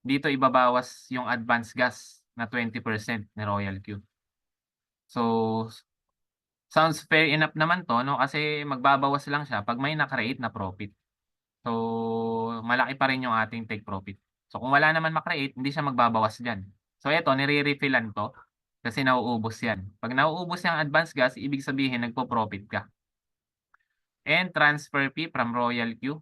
dito ibabawas yung advance gas na 20% ni Royal Q. So, sounds fair enough naman 'to 'no, kasi magbabawas lang siya 'pag may na-create na profit. So, malaki pa rin yung ating take profit. So, kung wala naman ma-create, hindi siya magbabawas diyan. So, eto nire-refillan 'to kasi nauubos 'yan. 'Pag nauubos yang advance gas, ibig sabihin nagpo-profit ka. And transfer fee from Royal Q,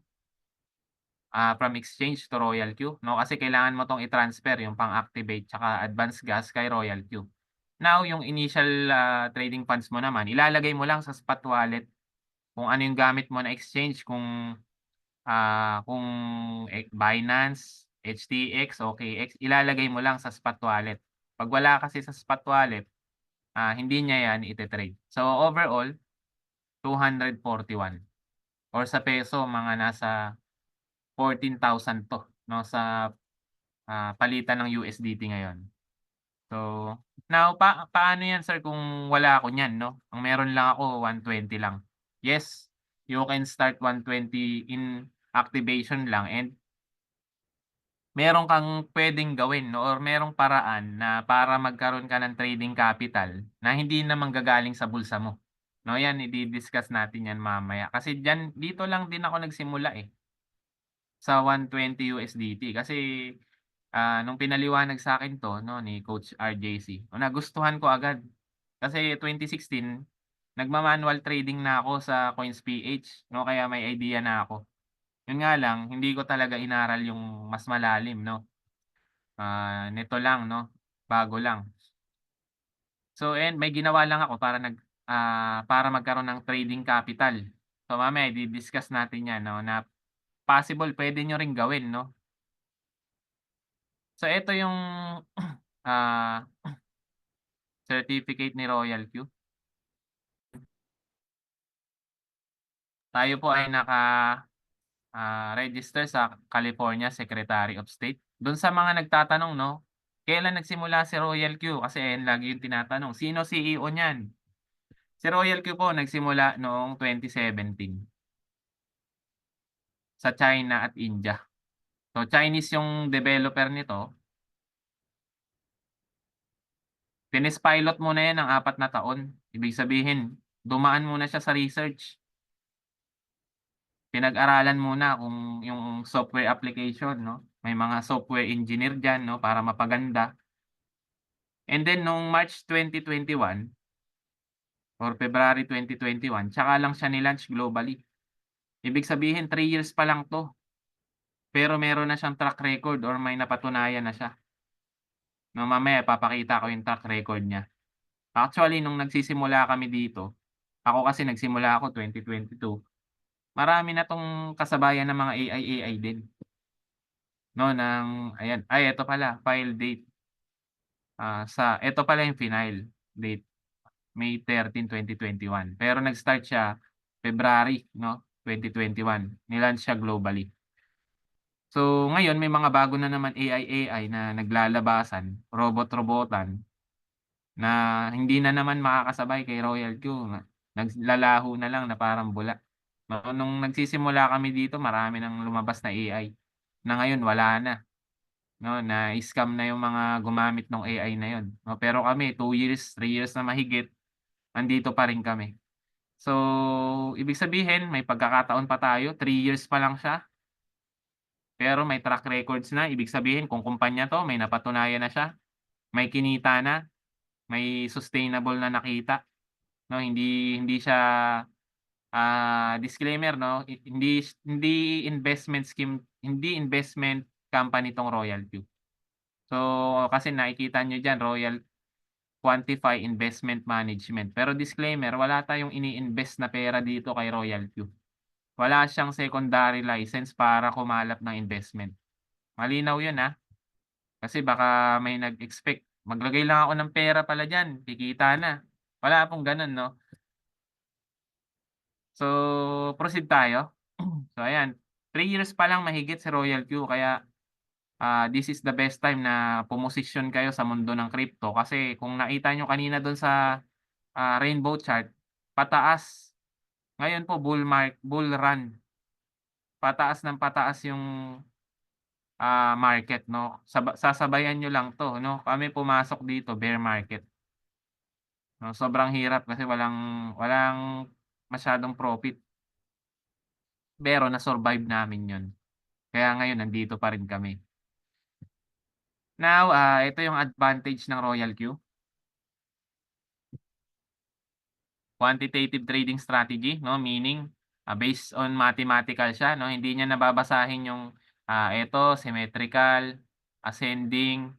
from exchange to Royal Q 'no, kasi kailangan mo 'tong i-transfer yung pang-activate tsaka advance gas kay Royal Q. Now, yung initial, trading funds mo naman ilalagay mo lang sa spot wallet kung ano yung gamit mo na exchange kung Binance, HTX, OKX, ilalagay mo lang sa spot wallet. 'Pag wala kasi sa spot wallet, hindi niya 'yan ite-trade. So, overall 241 or sa peso mga nasa 14,000 'to 'no, sa, palitan ng USDT ngayon. So, now paano 'yan sir kung wala ako niyan 'no, ang meron lang ako 120 lang. Yes, you can start 120 in activation lang and meron kang puwedeng gawin 'no or merong paraan na para magkaroon ka ng trading capital na hindi na manggagaling sa bulsa mo, 'no? 'Yan i-di-discuss natin 'yan mamaya kasi dito lang din ako nagsimula, sa 120 USDT kasi, nung pinaliwanag sa'kin 'to 'no ni Coach RJC, nagustuhan ko agad. Kasi 2016 nagma-manual trading na ako sa Coins.ph 'no, kaya may idea na ako. Yun nga lang hindi ko talaga inaral yung mas malalim 'no. Nito lang 'no, bago lang. So and may ginawa lang ako para magkaroon ng trading capital. So mamaya i-di-discuss natin 'yan 'no, na possible puwede niyo ring gawin 'no. So eto yung, ah, certificate ni Royal Q. Tayo po ay register sa California Secretary of State. Dun sa mga nagtatanong 'no, kailan nagsimula si Royal Q? Kasi ayan lagi yung tinatanong, sino CEO niyan? Si Royal Q po nagsimula noong 2017 sa China at India. So, Chinese yung developer nito, tinest-pilot muna 'yan ng 4 na taon. Ibig sabihin, dumaan muna siya sa research. Pinag-aralan muna kung yung software application 'no, may mga software engineer diyan 'no, para mapaganda. And then nung March 2021 or February 2021 tsaka lang siya ni-launch globally. Ibig sabihin 3 years pa lang 'to, pero meron na siyang track record or may napatunayan na siya. No, mamaya ipapakita ko yung track record niya. Actually nung nagsisimula kami dito, ako kasi nagsimula ako 2022, marami na 'tong kasabayan ng mga AI din, 'no, ng ayan, ay eto pala file date, eto pala yung final date, May 13, 2021. Pero nag-start siya February 'no, 2021, ni-launch siya globally. So ngayon may mga bago na naman AI na naglalabasan, robot-robotan. Na hindi na naman makakasabay kay Royal Q, naglalaho na lang na parang bula. Nung nagsisimula kami dito marami ng lumabas na AI, na ngayon wala na, 'no, na-scam na yung mga gumamit nung AI na yun, 'no. Pero kami 2 years, 3 years na mahigit, nandito pa rin kami. So, ibig sabihin may pagkakataon pa tayo, 3 years pa lang siya, pero may track records na. Ibig sabihin kung kumpanya 'to may napatunayan na siya, may kinita na, may sustainable na nakita. 'No, hindi hindi siya, disclaimer 'no, hindi investment scheme, hindi investment company 'tong Royal Q. So, kasi nakikita niyo diyan Royal Quantify Investment Management, pero disclaimer wala tayong ini-invest na pera dito kay Royal Q. Wala siyang secondary license para kumalap ng investment. Malinaw 'yun, kasi baka may nag-expect, maglagay lang ako ng pera pala diyan kikita na. Wala pong gano'n 'no. So, proceed tayo. So ayan, 3 years pa lang mahigit si Royal Q kaya this is the best time na pumosisyon kayo sa mundo ng crypto kasi kung nakita niyo kanina dun sa, rainbow chart, pataas. Ngayon po bull run, pataas ng pataas yung, market 'no. Sasabayan niyo lang 'to 'no, kami pumasok dito bear market 'no, sobrang hirap kasi walang walang masyadong profit, pero na-survive namin 'yun. Kaya ngayon nandito pa rin kami. Now, ito yung advantage ng Royal Q. Quantitative trading strategy 'no, meaning, based on mathematical siya 'no, hindi niya nababasahin yung, eto symmetrical, ascending,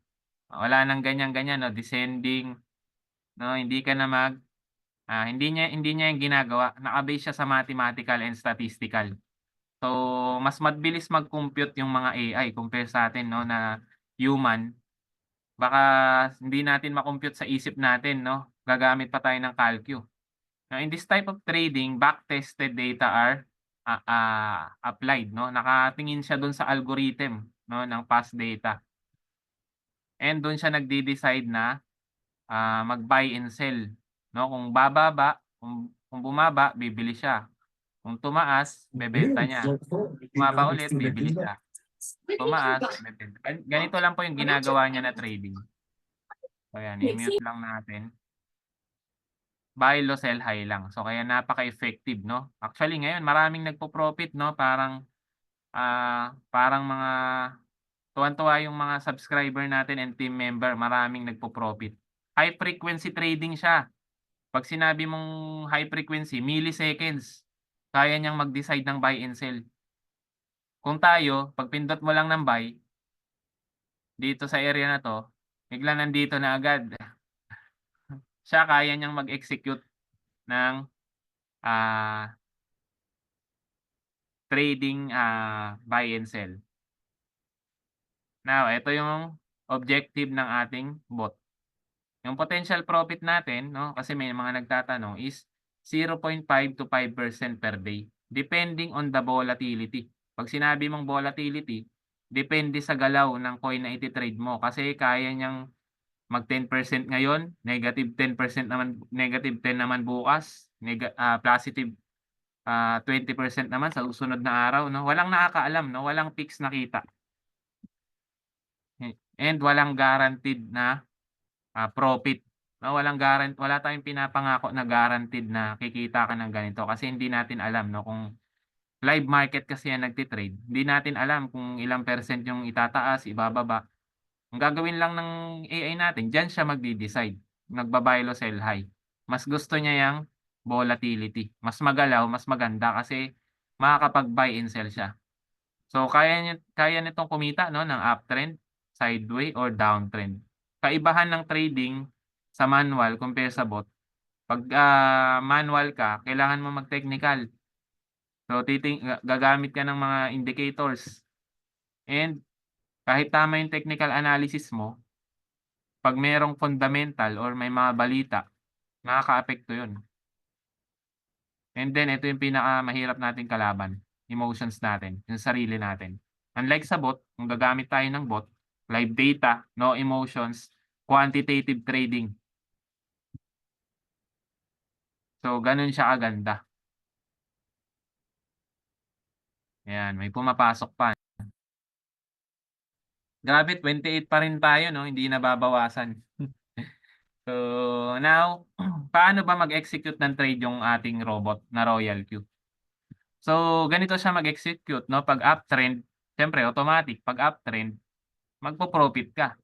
wala ng ganyan-ganyan 'no, descending 'no, hindi niya yung ginagawa, naka-base siya sa mathematical and statistical. So, mas mabilis mag-compute yung mga AI compare sa'tin 'no, na human. Baka hindi natin ma-compute sa isip natin 'no, gagamit pa tayo ng calcu. Now, in this type of trading, back-tested data are, applied 'no, nakatingin siya dun sa algorithm 'no, ng past data and dun siya nagde-decide na, mag-buy and sell 'no, kung bababa, kung bumaba, bibili siya, kung tumaas, bebenta niya, bumaba ulit, bibili siya, tumaas, bebenta. Ganito lang po yung ginagawa niya na trading. So, ayan, i-mute lang natin. Buy low, sell high lang. So, kaya napaka-effective 'no. Actually ngayon maraming nagpo-profit 'no, parang mga tuwang-tuwa yung mga subscriber natin and team member, maraming nagpo-profit. High frequency trading siya. 'Pag sinabi mong high frequency, milliseconds, kaya niyang mag-decide ng buy and sell. Kung tayo, 'pag pindot mo lang ng buy, dito sa area na 'to, biglang nandito na agad. Siya kaya niyang mag-execute ng, ah trading, buy and sell. Now, ito yung objective ng ating bot. Yung potential profit natin 'no, kasi may mga nagtatanong is 0.5 to 5% per day, depending on the volatility. 'Pag sinabi mong volatility, depende sa galaw ng coin na iti-trade mo kasi kaya niyang mag 10% ngayon, negative 10 naman bukas, positive 20% naman sa susunod na araw 'no, walang nakakaalam 'no, walang fix na kita. And walang guaranteed na, profit 'no, wala tayong pinapangako na guaranteed na kikita ka ng ganito kasi hindi natin alam 'no, kung live market kasi yan nagte-trade, hindi natin alam kung ilang percent yung itataas, ibababa. Ang gagawin lang ng AI natin diyan siya magde-decide, magba-buy low, sell high. Mas gusto niya yang volatility, mas magalaw, mas maganda kasi makakapag-buy and sell siya. So, kaya nitong kumita 'no, ng uptrend, sideway, or downtrend. Kaibahan ng trading sa manual compare sa bot, 'pag, manual ka kailangan mo mag-technical. So, gagamit ka ng mga indicators and kahit tama yung technical analysis mo, 'pag merong fundamental or may mga balita, nakakaapekto yun. And then ito yung pinakamahirap nating kalaban, emotions natin, yung sarili natin. Unlike sa bot, kung gagamit tayo ng bot, live data, no emotions, quantitative trading. So, ganun siya kaganda. Ayan, may pumapasok pa. Grabe 28 pa rin tayo 'no, hindi nababawasan. So, now, paano ba mag-execute ng trade yung ating robot na Royal Q? So, ganito siya mag-execute 'no, 'pag uptrend, siyempre automatic 'pag uptrend, magpo-profit ka.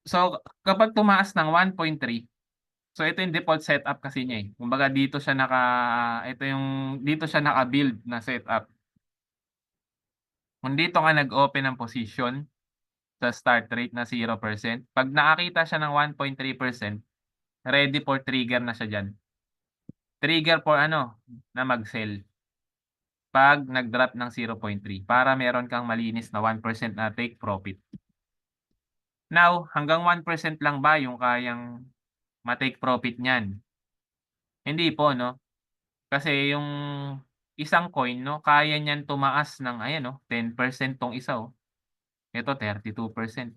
So, kapag tumaas ng 1.3, so ito yung default setup kasi niya, eh. Kumbaga dito siya naka-build na setup. Kung dito ka nag-open ng position sa start rate na 0%, 'pag nakakita siya ng 1.3%, ready for trigger na siya diyan. Trigger for ano, na mag-sell 'pag nag-drop ng 0.3 para meron kang malinis na 1% na take profit. Now, hanggang 1% lang ba yung kayang ma-take profit niyan? Hindi po 'no, kasi yung isang coin 'no, kaya niyan tumaas ng ayan 'no, 10% 'tong isa, oh. Ito 32%.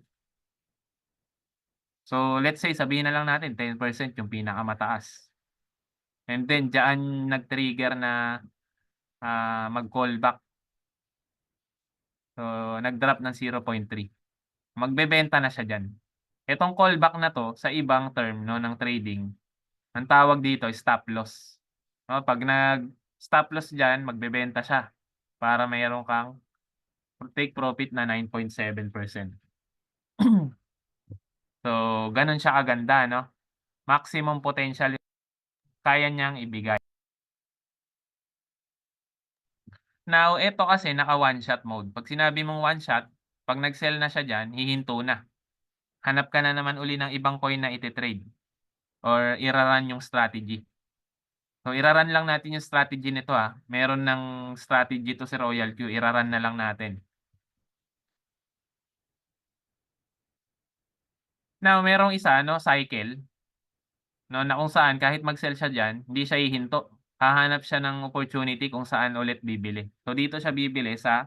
So, let's say sabihin na lang natin 10% yung pinakamataas. And then diyaan nag-trigger na, mag-callback. So, nag-drop ng 0.3. Magbebenta na siya diyan. Itong callback na 'to sa ibang term 'no ng trading, ang tawag dito stop loss. 'No, 'pag nag-stop loss diyan, magbebenta siya para mayroon kang take profit na 9.7%. So, gano'n siya kaganda 'no, maximum potential kaya niyang ibigay. Now, eto kasi naka one shot mode. 'Pag sinabi mong one shot, 'pag nag-sell na siya diyan, hihinto na. Hanap ka na naman uli ng ibang coin na ite-trade or ira-run yung strategy. So, ira-run lang natin yung strategy nito, Meron ng strategy 'to si Royal Q, ira-run na lang natin. Now, merong isa 'no, cycle 'no, na kung saan kahit mag-sell siya diyan, hindi siya hihinto. Hahanap siya ng opportunity kung saan ulit bibili. So, dito siya bibili sa,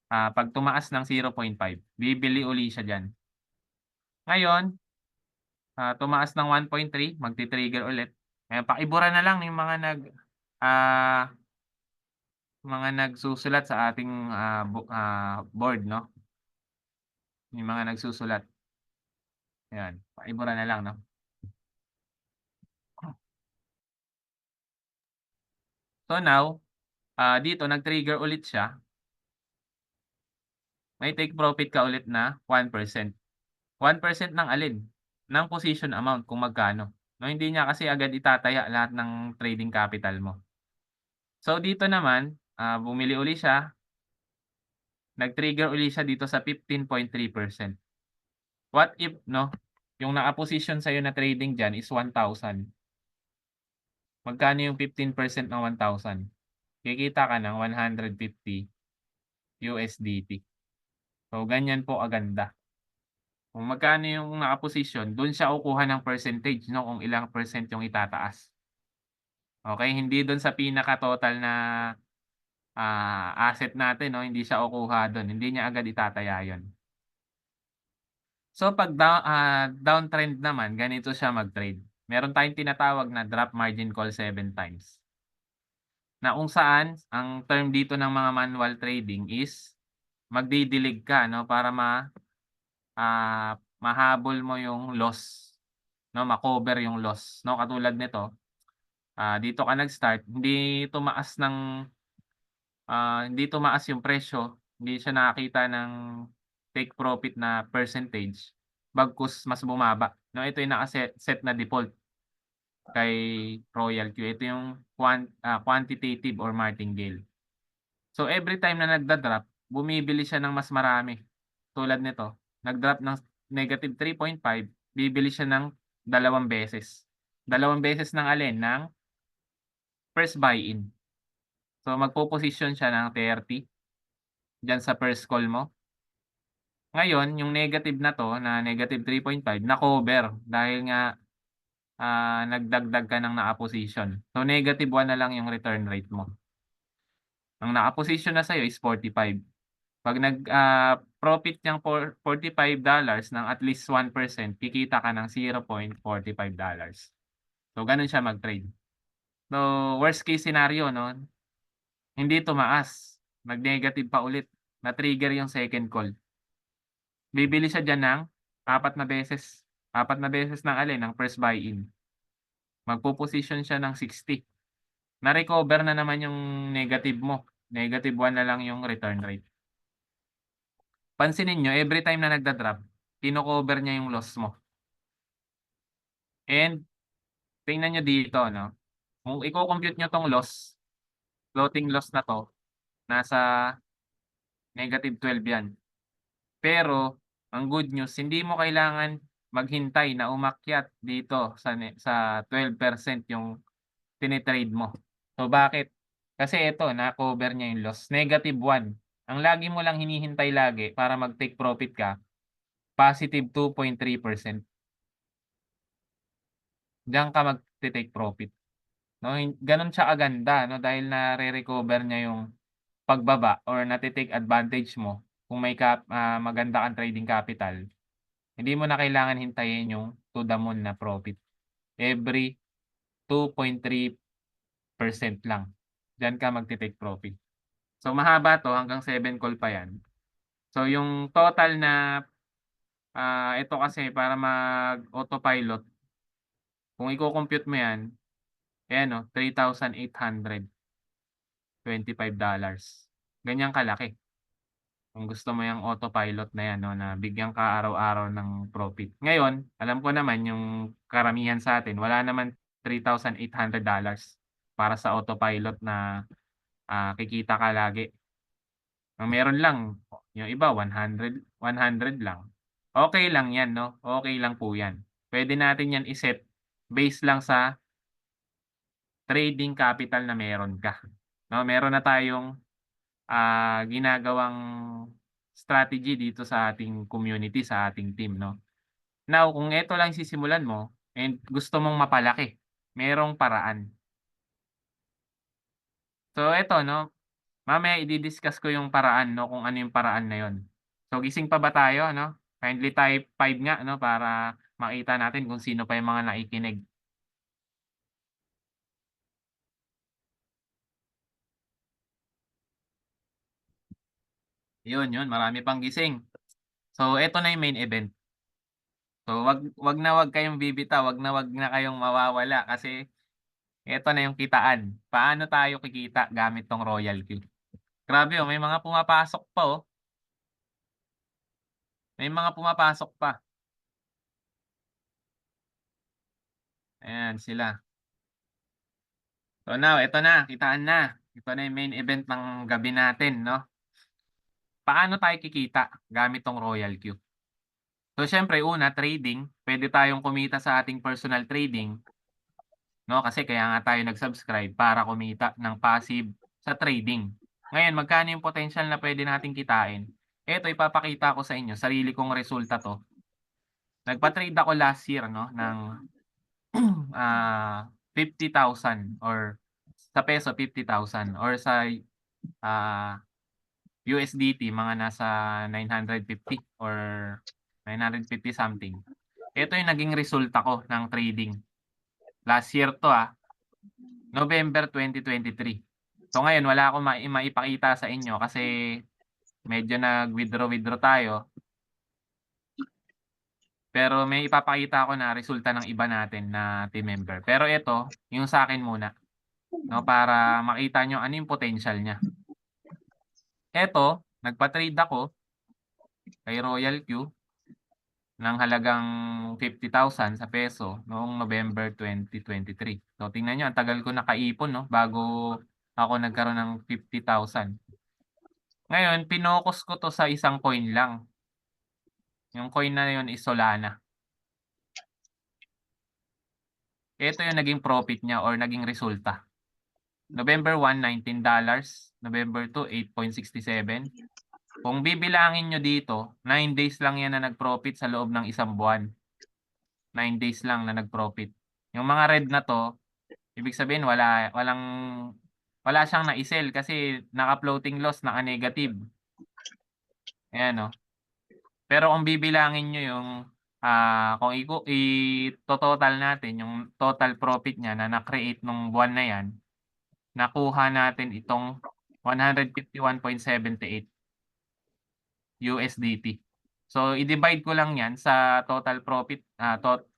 'pag tumaas ng 0.5, bibili uli siya diyan. Ngayon, tumaas ng 1.3, magti-trigger ulit. Ayan, pakibura na lang yung ah, mga nagsusulat sa ating, board 'no, yung mga nagsusulat. Ayan, pakibura na lang 'no. So now, dito nag-trigger ulit siya, may take profit ka ulit na 1%. 1% ng alin? Ng position amount kung magkano. No, hindi niya kasi agad itataya lahat ng trading capital mo. So dito naman, bumili uli siya, nag-trigger uli siya dito sa 15.3%. What if 'no, yung naka-position sa'yo na trading diyan is 1,000. Magkano yung 15% ng 1,000? Kikita ka ng $150. So, ganyan po kaganda. Kung magkano yung nakaposisyon, dun siya kukuha ng percentage 'no, kung ilang percent yung itataas. Okey, hindi dun sa pinaka-total na, asset natin 'no, hindi siya kukuha dun, hindi niya agad itataya yun. So, 'pag downtrend naman ganito siya mag-trade. Meron tayong tinatawag na drop margin call 7 times. Na kung saan ang term dito ng mga manual trading is magdidilig ka 'no, para mahabol mo yung loss 'no, ma-cover yung loss 'no. Katulad nito, dito ka nag-start hindi tumaas yung presyo, hindi siya nakakita ng take profit na percentage, bagkus mas bumaba 'no. Ito yung naka-set na default kay Royal Q. Ito yung quantitative or martingale. So, every time na nagda-drop, bumibili siya ng mas marami. Tulad nito, nag-drop ng -3.5, bibili siya ng 2 beses. 2 beses ng alin, ng first buy-in. So, magpo-posisyon siya ng 30 diyan sa first call mo. Ngayon, yung negative na 'to, na -3.5, na-cover dahil nga, nagdagdag ka ng naka-position. So, -1 na lang yung return rate mo. Ang naka-posisyon na sa'yo is 45. 'Pag profit niyang $45 ng at least 1%, kikita ka ng $0.45. So, gano'n siya mag-trade. So, worst case scenario 'no, hindi tumaas, nag-negative pa ulit, na-trigger yung second call. Bibili siya diyan ng 4 na beses, 4 na beses ng alin, ng first buy-in. Magpo-posisyon siya ng 60. Na-recover na naman yung negative mo, -1 na lang yung return rate. Pansinin niyo everytime na nagda-drop, kino-cover niya yung loss mo. And tingnan niyo dito 'no, kung iko-compute niyo 'tong loss, floating loss na 'to, nasa -12 'yan. Pero ang good news, hindi mo kailangan maghintay na umakyat dito sa 12% yung tine-trade mo. So bakit? Kasi ito na-cover niya yung loss, -1. Ang lagi mo lang hinihintay lagi para mag-take profit ka, positive 2.3%. Diyan ka magte-take profit. 'No, gano'n siya kaganda 'no, dahil nare-recover niya yung pagbaba or nate-take advantage mo kung may maganda kang trading capital, hindi mo na kailangan hintayin yung to the moon na profit. Every 2.3% lang, diyan ka magte-take profit. So, mahaba 'to hanggang 7 call pa 'yan. So, yung total na, ito kasi para mag-autopilot, kung iko-compute mo 'yan, ayan oh, $3,825. Ganyan kalaki. Kung gusto mo yung autopilot na 'yan 'no, na bigyan ka araw-araw ng profit. Ngayon, alam ko naman yung karamihan sa atin wala naman $3,800 para sa autopilot na, kikita ka lagi. Ang meron lang, yung iba 100 lang. Okey lang 'yan 'no, okey lang po 'yan. Puwede natin 'yan i-set base lang sa trading capital na meron ka, 'no. Meron na tayong, ginagawang strategy dito sa ating community, sa ating team 'no. Now kung eto lang sisimulan mo and gusto mong mapalaki, merong paraan. So eto 'no, mamaya idi-discuss ko yung paraan 'no, kung ano yung paraan na yun. So gising pa ba tayo 'no? Kindly type 5 nga 'no, para makita natin kung sino pa yung mga nakikinig. Yun, marami pang gising. So eto na yung main event. So wag wag na wag kayong bibitaw, wag na kayong mawawala kasi eto na yung kitaan. Paano tayo kikita gamit 'tong Royal Q? Grabe, oh, may mga pumapasok pa, oh. May mga pumapasok pa. Ayan sila. So now, eto na, kitaan na. Ito na yung main event ng gabi natin 'no. Paano tayo kikita gamit 'tong Royal Q? So siyempre una, trading. Puwede tayong kumita sa ating personal trading 'no, kasi kaya nga tayo nag-subscribe para kumita ng passive sa trading. Ngayon, magkano yung potential na puwede nating kitain? Eto, ipapakita ko sa inyo, sarili kong resulta 'to. Nagpa-trade ako last year 'no ng 50,000 or sa peso 50,000 or sa, ah, USDT mga nasa 950 or 950 something. Ito yung naging resulta ko ng trading. Last year 'to, November 2023. So ngayon wala akong maipakita sa inyo kasi medyo nag-withdraw tayo, pero may ipapakita ako na resulta ng iba natin na team member. Pero ito, yung sa'kin muna. 'No, para makita niyo ano yung potential niya. Eto, nagpa-trade ako kay Royal Q ng halagang 50,000 sa peso noong November 2023. So tingnan niyo ang tagal ko nakaipon 'no, bago ako nagkaroon ng 50,000. Ngayon pinokus ko 'to sa isang coin lang, yung coin na yun is Solana. Ito yung naging profit niya or naging resulta. November 1, $19, November 2, 8.67. Kung bibilangin niyo dito, 9 days lang 'yan na nag-profit sa loob ng isang buwan. 9 days lang na nag-profit. Yung mga red na 'to, ibig sabihin wala siyang nai-sell kasi naka-floating loss, naka-negative. Ayan, oh. Pero kung bibilangin niyo yung, kung ito-total natin yung total profit niya na na-create nung buwan na 'yan, nakuha natin itong 151.78 USDT. So i-divide ko lang 'yan sa total profit,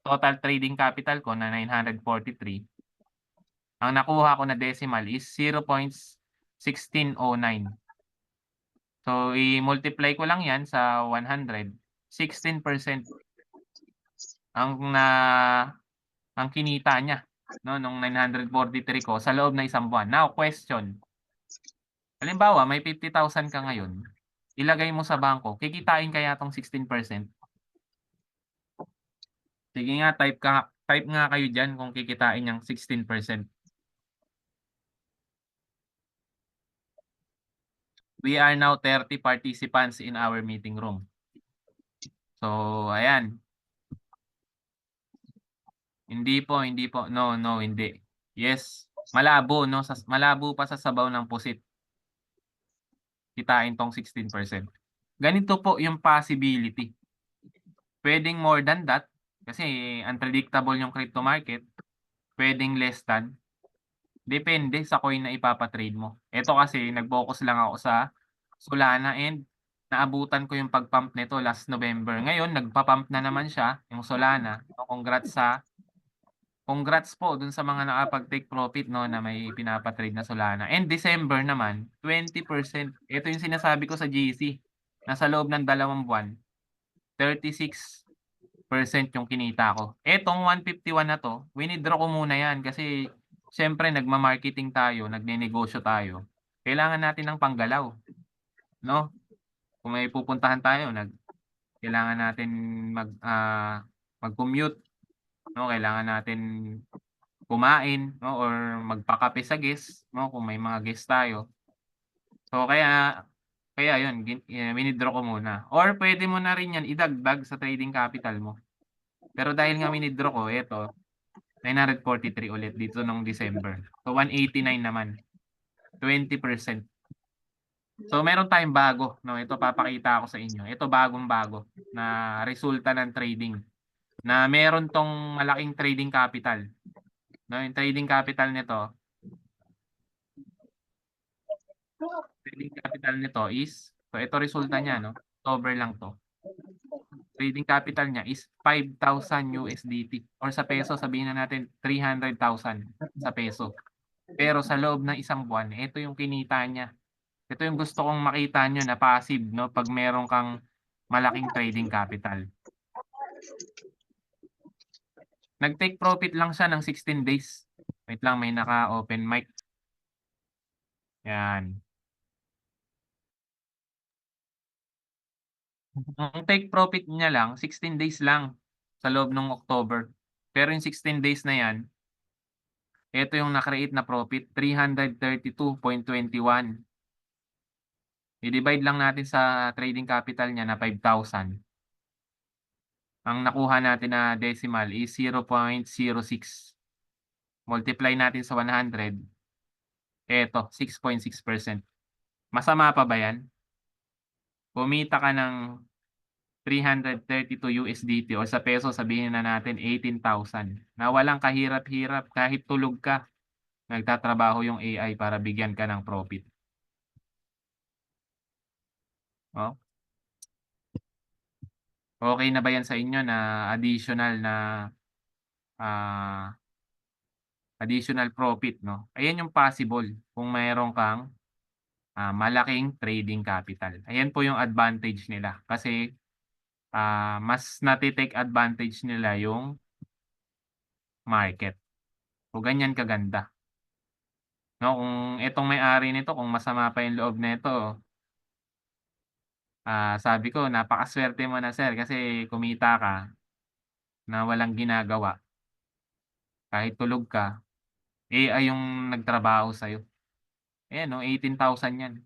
total trading capital ko na 943. Ang nakuha ko na decimal is 0.1609. So i-multiply ko lang 'yan sa 100, 16% ang na ang kinita niya 'no, nung 943 ko sa loob ng isang buwan. Now question, halimbawa may 50,000 ka ngayon, ilagay mo sa bangko, kikitain kaya 'tong 16%? Sige nga, type nga kayo diyan kung kikitain niyang 16%. We are now 30 participants in our meeting room. So, ayan. Hindi po, hindi po. No, no, hindi. Yes, malabo 'no, malabo pa sa sabaw ng pusit, kitain 'tong 16%. Ganito po yung possibility. Puwedeng more than that, kasi unpredictable yung crypto market, puwedeng less than, depende sa coin na ipapa-trade mo. Eto kasi nag-focus lang ako sa Solana and naabutan ko yung pag-pump nito last November. Ngayon nagpa-pump na naman siya, yung Solana. So congrats po dun sa mga nakapag-take profit 'no, na may pinapa-trade na Solana. And December naman 20%, ito yung sinasabi ko sa GC, na sa loob ng 2 buwan 36% yung kinita ko. Etong 151 na 'to, wini-draw ko muna 'yan kasi siyempre nagma-marketing tayo, nagnenegosyo tayo, kailangan natin ng panggalaw, 'no? Kung may pupuntahan tayo kailangan natin mag-commute, 'no, kailangan natin kumain, 'no, or magpakape sa guest, 'no, kung may mga guest tayo. So kaya kaya yun wini-draw ko muna or puwede mo na rin 'yan idagdag sa trading capital mo. Pero dahil nga wini-draw ko eto 943 ulit dito nung December. So 189 naman, 20%. So meron tayong bago 'no, ito papakita ko sa inyo. Ito bagong-bago na resulta ng trading na meron 'tong malaking trading capital 'no, yung trading capital nito is so ito resulta niya 'no, October lang 'to. Trading capital niya is $5,000 or sa peso sabihin na natin 300,000 sa peso. Pero sa loob ng isang buwan, ito yung kinita niya. Ito yung gusto kong makita niyo na passive 'no, 'pag meron kang malaking trading capital. Nag-take profit lang siya ng 16 days. Wait lang, may naka-open mic. Yan. Ang take profit niya lang 16 days lang sa loob ng October. Pero yung 16 days na yan, ito yung na-create na profit 332.21. I-divide lang natin sa trading capital niya na 5,000. Ang nakuha natin na decimal is 0.06. Multiply natin sa 100, eto 6.6%. Masama pa ba yan? Kumita ka ng $332 o sa peso sabihin na natin 18,000 na walang kahirap-hirap kahit tulog ka, nagtatrabaho yung AI para bigyan ka ng profit. Oh, okey na ba yan sa inyo na ah, additional profit 'no? Ayan yung possible kung meron kang, malaking trading capital. Ayan po yung advantage nila kasi, mas nate-take advantage nila yung market. Kung ganyan kaganda, 'no? Kung itong may-ari nito kung masama pa yung loob nito, sabi ko napakasuwerte mo na sir kasi kumita ka na walang ginagawa, kahit tulog ka, AI yung nagtrabaho sa'yo. Ayan oh, 18,000 yan.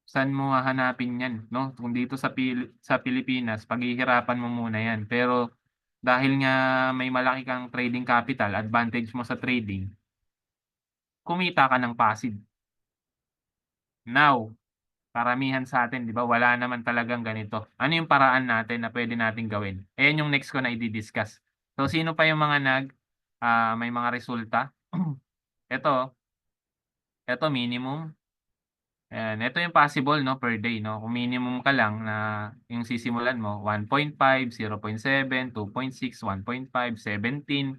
Saan mo hahanapin yan 'no? Kung dito sa Pilipinas paghihirapan mo muna yan. Pero dahil nga may malaki kang trading capital, advantage mo sa trading, kumita ka ng passive. Now, karamihan sa atin 'di ba wala naman talagang ganito. Ano yung paraan natin na puwede nating gawin? Ayan yung next ko na idi-discuss. So sino pa yung mga may mga resulta? Eto, eto minimum, ayan. Eto yung possible 'no, per day 'no. Kung minimum ka lang na yung sisimulan mo 1.5, 0.7, 2.6, 1.5, 17,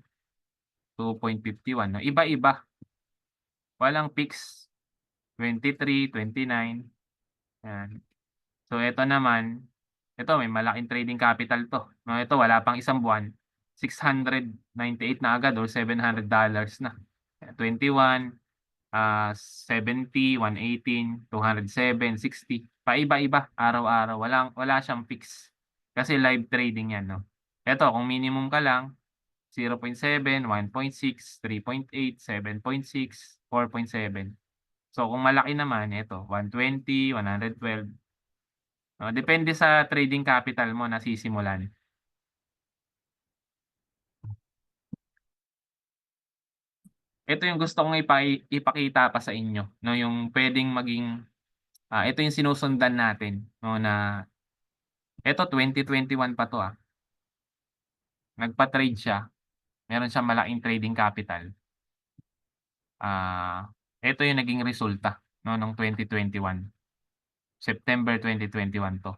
2.51 'no, iba-iba. Walang fix, 23, 29, yan. So eto naman, ito may malaking trading capital 'to, 'no, ito wala pang isang buwan, 698 na agad or $700 na. 21, 70, 118, 207, 60, paiba-iba, araw-araw, wala siyang fix. Kasi live trading 'yan 'no. Eto kung minimum ka lang, 0.7, 1.6, 3.8, 7.6, 4.7. So kung malaki naman, eto 120, 112. Depende sa trading capital mo na sisimulan. Ito yung gusto kong ipakita pa sa inyo 'no, yung puwedeng maging Ito yung sinusundan natin 'no, na eto 2021 pa 'to, nagpa-trade siya, meron siyang malaking trading capital. Eto yung naging resulta 'no, nung 2021, September 2021 'to.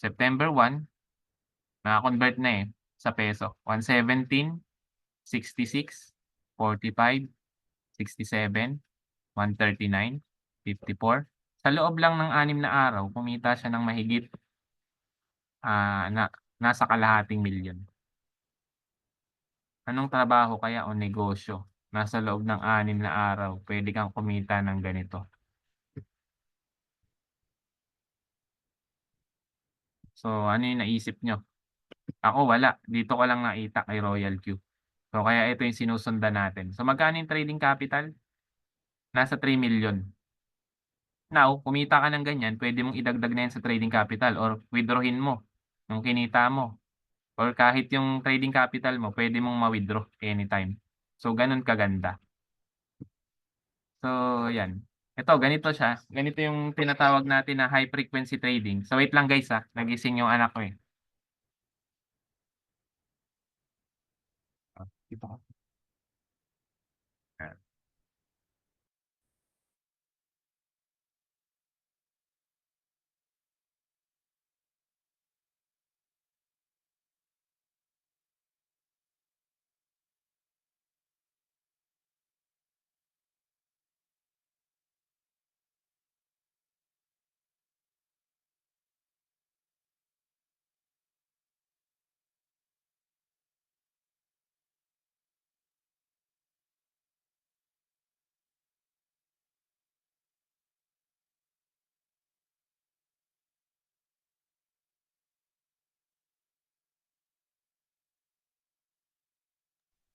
September 1 naka-convert na, sa peso, 117, 66, 45, 67, 139, 54. Sa loob lang ng 6 na araw kumita siya ng mahigit, nasa kalahating milyon. Anong trabaho kaya o negosyo na sa loob ng 6 na araw puwede kang kumita ng ganito? So, ano yung naisip niyo? Ako wala, dito ko lang nakita kay Royal Q. So, kaya ito yung sinusundan natin. So, magkano yung trading capital? Nasa 3,000,000. Now, kumita ka ng ganyan, puwede mong idagdag na yan sa trading capital or withdrawhin mo yung kinita mo or kahit yung trading capital mo puwede mong ma-withdraw anytime. So, gano'n kaganda. So, 'yan. Ito ganito siya, ganito yung tinatawag natin na high frequency trading. So, wait lang guys, nagising yung anak ko, eh. Dito ka. Yan.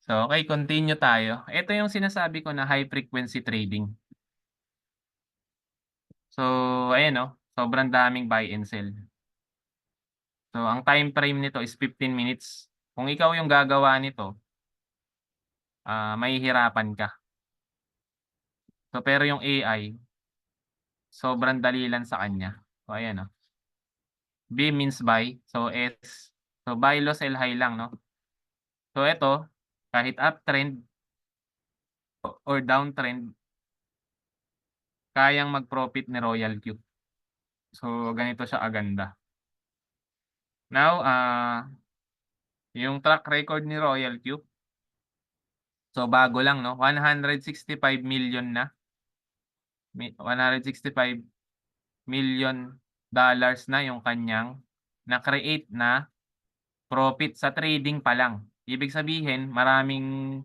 So, okey continue tayo. Ito yung sinasabi ko na high frequency trading. So, ayan, sobrang daming buy and sell. So, ang time frame nito is 15 minutes. Kung ikaw yung gagawa nito, mahihirapan ka. So, pero yung AI, sobrang dali lang sa kanya. So, ayan, B means buy, so S, so buy low, sell high lang 'no. So eto, kahit uptrend or downtrend, kayang mag-profit ni Royal Q. So ganito siya kaganda. Now, yung track record ni Royal Q, so bago lang 'no, 165 million na, $165 million na yung kanyang na-create na profit sa trading pa lang. Ibig sabihin maraming,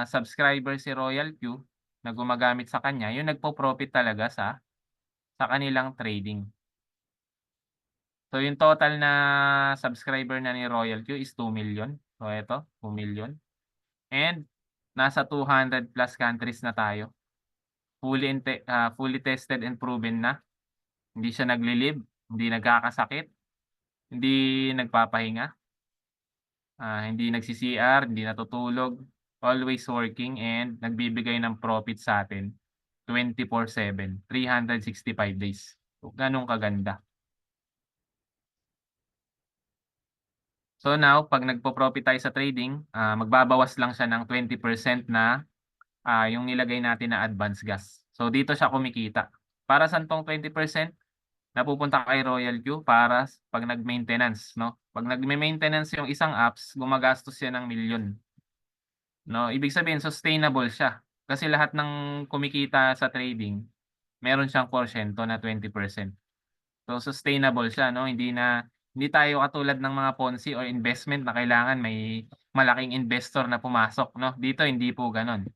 subscriber si Royal Q na gumagamit sa kanya, yung nagpo-profit talaga sa kanilang trading. So, yung total na subscriber na ni Royal Q is 2,000,000. So, eto 2,000,000 and nasa 200 plus countries na tayo. Fully tested and proven na. Hindi siya nagli-live, hindi nagkakasakit, hindi nagpapahinga, hindi nagsi-CR, hindi natutulog, always working and nagbibigay ng profit sa'tin 24/7, 365 days. So, gano'n kaganda. So now 'pag nagpo-profit tayo sa trading, magbabawas lang siya ng 20% na, yung nilagay natin na advance gas. So dito siya kumikita. Para saan 'tong 20%? Napupunta kay Royal Q para 'pag nag-maintenance 'no. 'Pag nagme-maintenance yung isang apps, gumagastos yan ng milyon 'no. Ibig sabihin sustainable siya, kasi lahat ng kumikita sa trading meron siyang porsiyento na 20%. So, sustainable siya 'no, hindi tayo katulad ng mga Ponzi or investment na kailangan may malaking investor na pumasok 'no, dito hindi po gano'n.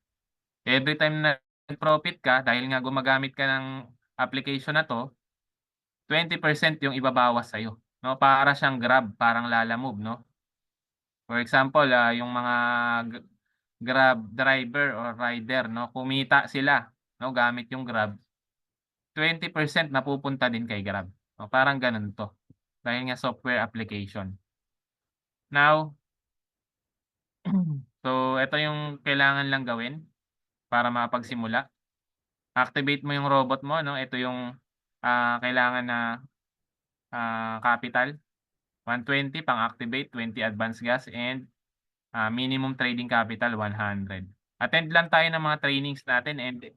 Everytime na nag-profit ka dahil nga gumagamit ka ng application na 'to, 20% yung ibabawas sa'yo 'no, para siyang Grab, parang Lalamove 'no. For example, yung mga Grab driver or rider 'no, kumita sila 'no, gamit yung Grab, 20% napupunta din kay Grab. O parang gano'n 'to, dahil nga software application. Now, so eto yung kailangan lang gawin para makapagsimula. Activate mo yung robot mo 'no, ito yung kailangan na capital, 120 pang-activate, 20 advance gas, and minimum trading capital 100. Attend lang tayo ng mga trainings natin and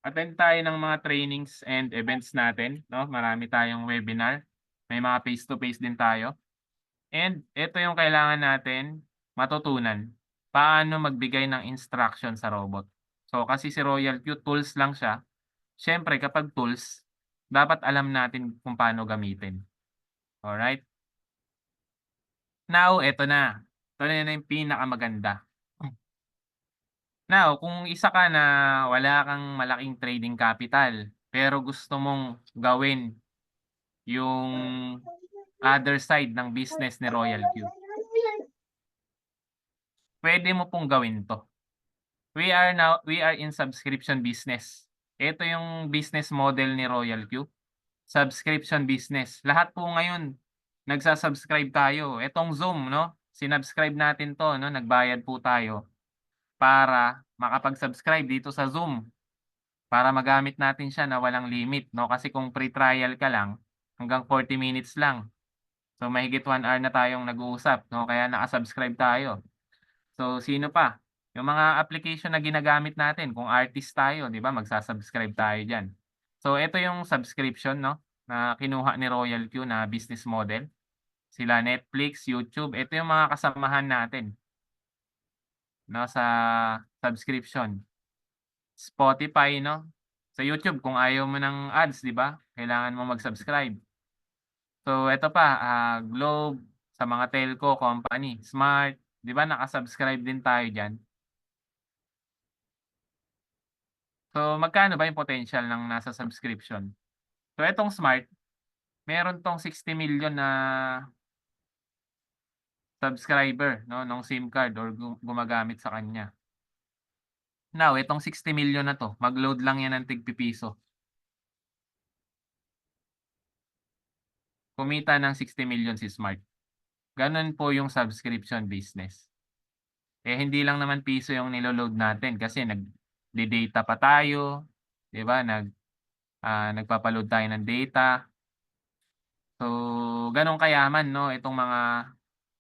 attend tayo ng mga trainings and events natin, 'no? Marami tayong webinar, may mga face to face din tayo. And ito yung kailangan natin matutunan, paano magbigay ng instruction sa robot. So, kasi si Royal Q tools lang siya. Siyempre kapag tools, dapat alam natin kung paano gamitin, alright? Now eto na, ito na yung pinakamaganda. Now, kung isa ka na wala kang malaking trading capital, pero gusto mong gawin yung other side ng business ni Royal Q, pwede mo pong gawin 'to. We are in subscription business. Ito yung business model ni Royal Q, subscription business. Lahat po ngayon nagsa-subscribe tayo. Itong Zoom 'no, sinubscribe natin 'to 'no, nagbayad po tayo para makapag-subscribe dito sa Zoom. Para magamit natin siya na walang limit 'no, kasi kung free trial ka lang, hanggang 40 minutes lang. So, mahigit 1 hour na tayong nag-uusap 'no, kaya naka-subscribe tayo. So, sino pa? Yung mga application na ginagamit natin kung artist tayo 'di ba, magsa-subscribe tayo diyan. So, ito yung subscription 'no, na kinuha ni Royal Q na business model. Sila Netflix, YouTube, ito yung mga kasamahan natin 'no, sa subscription. Spotify 'no, sa YouTube kung ayaw mo ng ads 'di ba, kailangan mo mag-subscribe. So eto pa, Globe, sa mga telco company, Smart, 'di ba naka-subscribe din tayo diyan. So magkano ba yung potential ng nasa subscription? So etong Smart, meron 'tong 60 million na subscriber 'no, nung SIM card or gumagamit sa kanya. Now itong 60 million na 'to, mag-load lang yan ng tig-pipiso. Kumita ng 60 million si Smart. Gano'n po yung subscription business. Eh, hindi lang naman piso yung nilo-load natin kasi nagde-data pa tayo, 'di ba, nagpapa-load tayo ng data. So, gano'n kayaman 'no, itong mga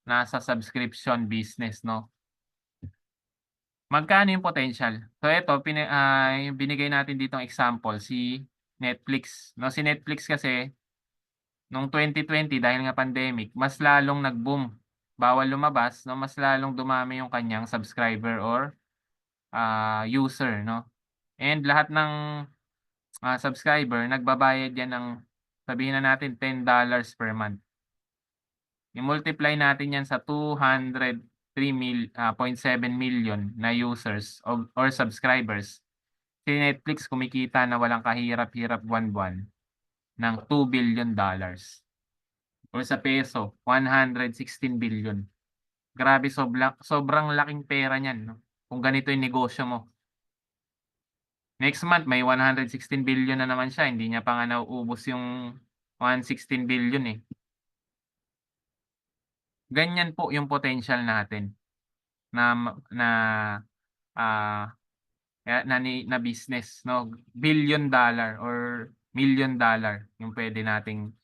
nasa subscription business 'no. Magkano yung potential? So ito yung binigay natin ditong example si Netflix 'no. Si Netflix kasi nung 2020 dahil nga pandemic, mas lalong nag-boom. Bawal lumabas 'no, mas lalong dumami yung kanyang subscriber or user 'no. And lahat ng, subscriber nagbabayad yan ng sabihin na natin $10 per month. I-multiply natin yan sa 203.7 million na users or subscribers. Si Netflix kumikita na walang kahirap-hirap buwan-buwan ng $2 billion or sa peso 116 billion. Grabe sobrang laking pera niyan 'no, kung ganito yung negosyo mo. Next month may 116 billion na naman siya, hindi niya pa nga nauubos yung 116 billion eh. Ganyan po yung potential natin na, ah, na business 'no, $1 billion or $1,000,000 yung puwede nating,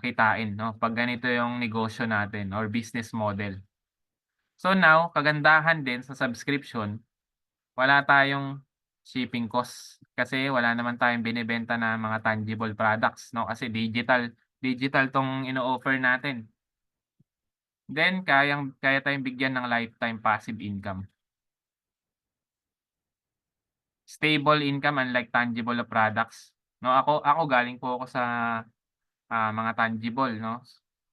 kitain 'no, 'pag ganito yung negosyo natin or business model. So now, kagandahan din sa subscription, wala tayong shipping costs kasi wala naman tayong binebenta na mga tangible products 'no, kasi digital digital 'tong ino-offer natin. Then kaya tayong bigyan ng lifetime passive income. Stable income unlike tangible na products 'no. Ako galing po ako sa, mga tangible 'no,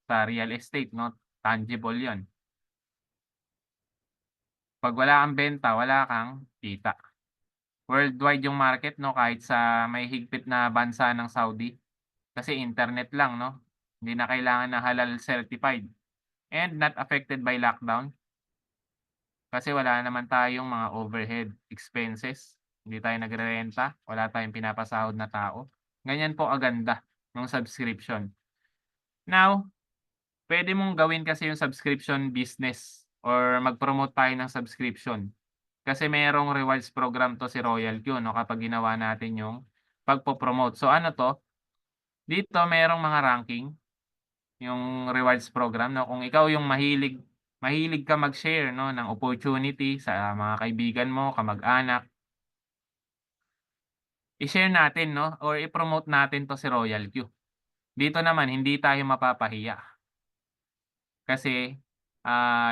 sa real estate 'no, tangible 'yon. 'Pag wala kang benta, wala kang kita. Worldwide yung market 'no, kahit sa may higpit na bansa ng Saudi. Kasi internet lang 'no, hindi na kailangan ng halal certified and not affected by lockdown. Kasi wala naman tayong mga overhead expenses, hindi tayo nagrerenta, wala tayong pinapasahod na tao. Ganyan po kaganda ng subscription. Now, puwede mong gawin kasi yung subscription business or mag-promote tayo ng subscription. Kasi merong rewards program 'to si Royal Q 'no, kapag ginawa natin yung pagpo-promote. So ano 'to, dito merong mga ranking, yung rewards program 'no. Kung ikaw yung mahilig mahilig ka mag-share 'no, ng opportunity sa mga kaibigan mo, kamag-anak, i-share natin 'no or i-promote natin 'to si Royal Q. Dito naman hindi tayo mapapahiya kasi,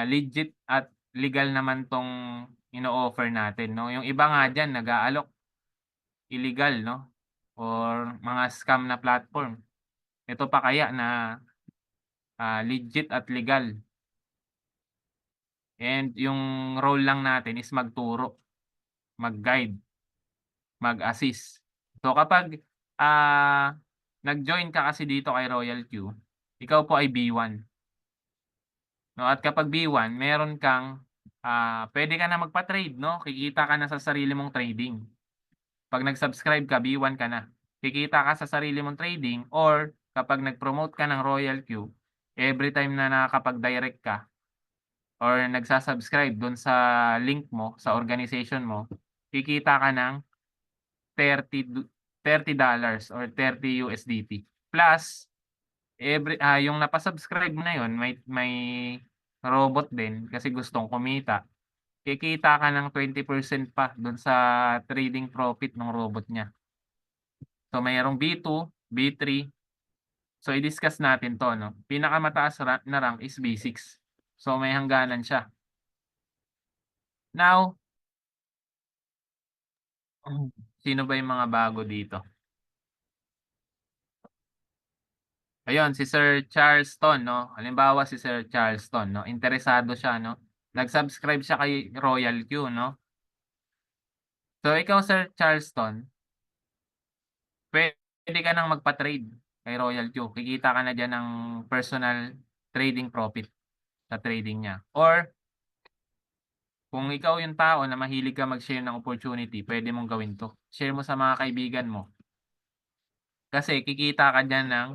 legit at legal naman 'tong ino-offer natin 'no. Yung iba nga diyan nag-aalok illegal 'no or mga scam na platform. Ito pa kaya na, legit at legal and yung role lang natin is magturo, mag-guide, mag-assist. So kapag, nag-join ka kasi dito kay Royal Q, ikaw po ay B1 'no at kapag B1 meron kang, puwede ka na magpa-trade 'no, kikita ka na sa sarili mong trading. 'Pag nag-subscribe ka, B1 ka na. Kikita ka sa sarili mong trading or kapag nag-promote ka ng Royal Q, every time na nakakapag-direct ka or nagsa-subscribe dun sa link mo, sa organization mo, kikita ka ng 30 dollars or $30 plus yung napa-subscribe mo na yun may robot din kasi gustong kumita, kikita ka ng 20% pa dun sa trading profit ng robot niya. So mayroong B2, B3. So i-discuss natin 'to 'no. Pinakamataas na rank is B6. So may hangganan siya. Now, sino ba yung mga bago dito? Ayun, si Sir Charleston 'no. Halimbawa si Sir Charleston 'no, interesado siya 'no. Nag-subscribe siya kay Royal Q 'no. So ikaw Sir Charleston, puwede ka ng magpa-trade kay Royal Q. Kikita ka na diyan ng personal trading profit sa trading niya or kung ikaw yung tao na mahilig ka mag-share ng opportunity, puwede mong gawin 'to. Share mo sa mga kaibigan mo. Kasi kikita ka diyan ng,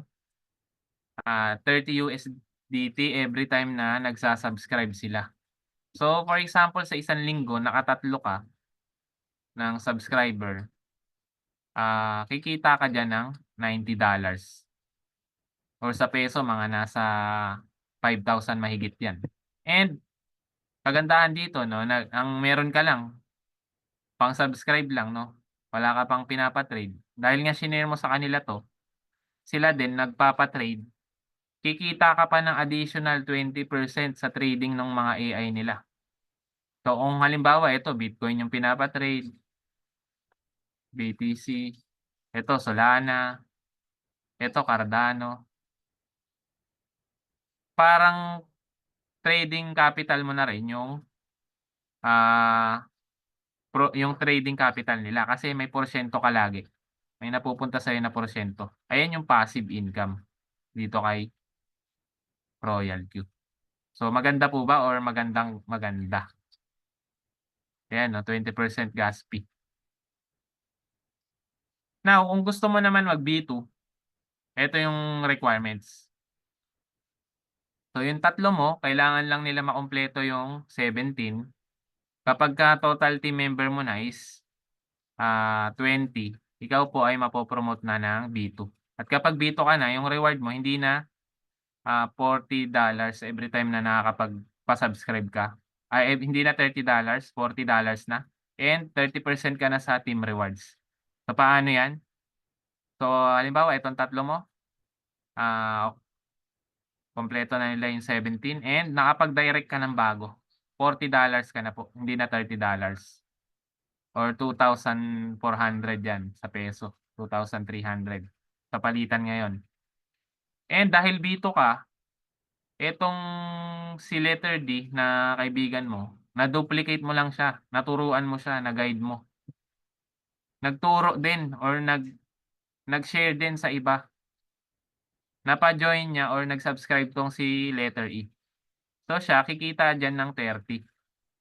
$30 every time na nagsa-subscribe sila. So, for example, sa isang linggo nakatatlo ka ng subscriber, kikita ka diyan ng $90 or sa peso mga nasa 5,000 mahigit 'yan. And kagandahan dito 'no, ang meron ka lang pang-subscribe lang 'no, wala ka pang pinapa-trade. Dahil nga shinare mo sa kanila 'to, sila din nagpapa-trade, kikita ka pa ng additional 20% sa trading ng mga AI nila. So kung halimbawa ito Bitcoin yung pinapa-trade, BTC, ito Solana, ito Cardano, parang trading capital mo na rin yung, ah, yung trading capital nila kasi may porsiyento ka lagi. May napupunta sa'yo na porsiyento. Ayan yung passive income dito kay Royal Q. So maganda po ba or maganda? Ayan 'no, 20% gas fee. Now kung gusto mo naman mag B2, eto yung requirements. So yung tatlo mo kailangan lang nila makumpleto yung 17. Kapagka total team member mo na is, 20, ikaw po ay mapo-promote na ng B2. At kapag B2 ka na, yung reward mo hindi na, $40 every time na nakakapagpa-subscribe ka. Hindi na $30, $40 na and 30% ka na sa team rewards. So paano 'yan? So halimbawa itong tatlo mo, ah, kumpleto na nila yung 17 and nakapag-direct ka ng bago, $40 ka na po, hindi na $30 or 2,400 'yan sa peso, 2,300 sa palitan ngayon. And dahil B2 ka, etong si letter D na kaibigan mo, na-duplicate mo lang siya, naturuan mo siya, na-guide mo. Nagturo din or nag-share din sa iba. Napa-join niya or nag-subscribe 'tong si letter E. So siya kikita diyan ng 30.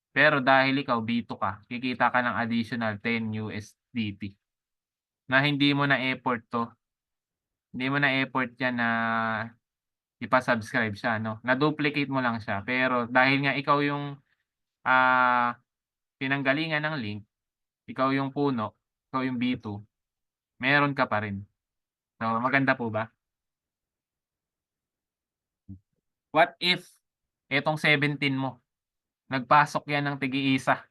Pero dahil ikaw B2 ka, kikita ka ng additional $10 na hindi mo na effort 'to. Hindi mo na effort 'yan na ipa-subscribe siya 'no, na-duplicate mo lang siya. Pero dahil nga ikaw yung, ah pinanggalingan ng link, ikaw yung puno, ikaw yung B2, meron ka pa rin. So, maganda po ba? What if etong 17 mo, nagpasok yan ng tig-iisa,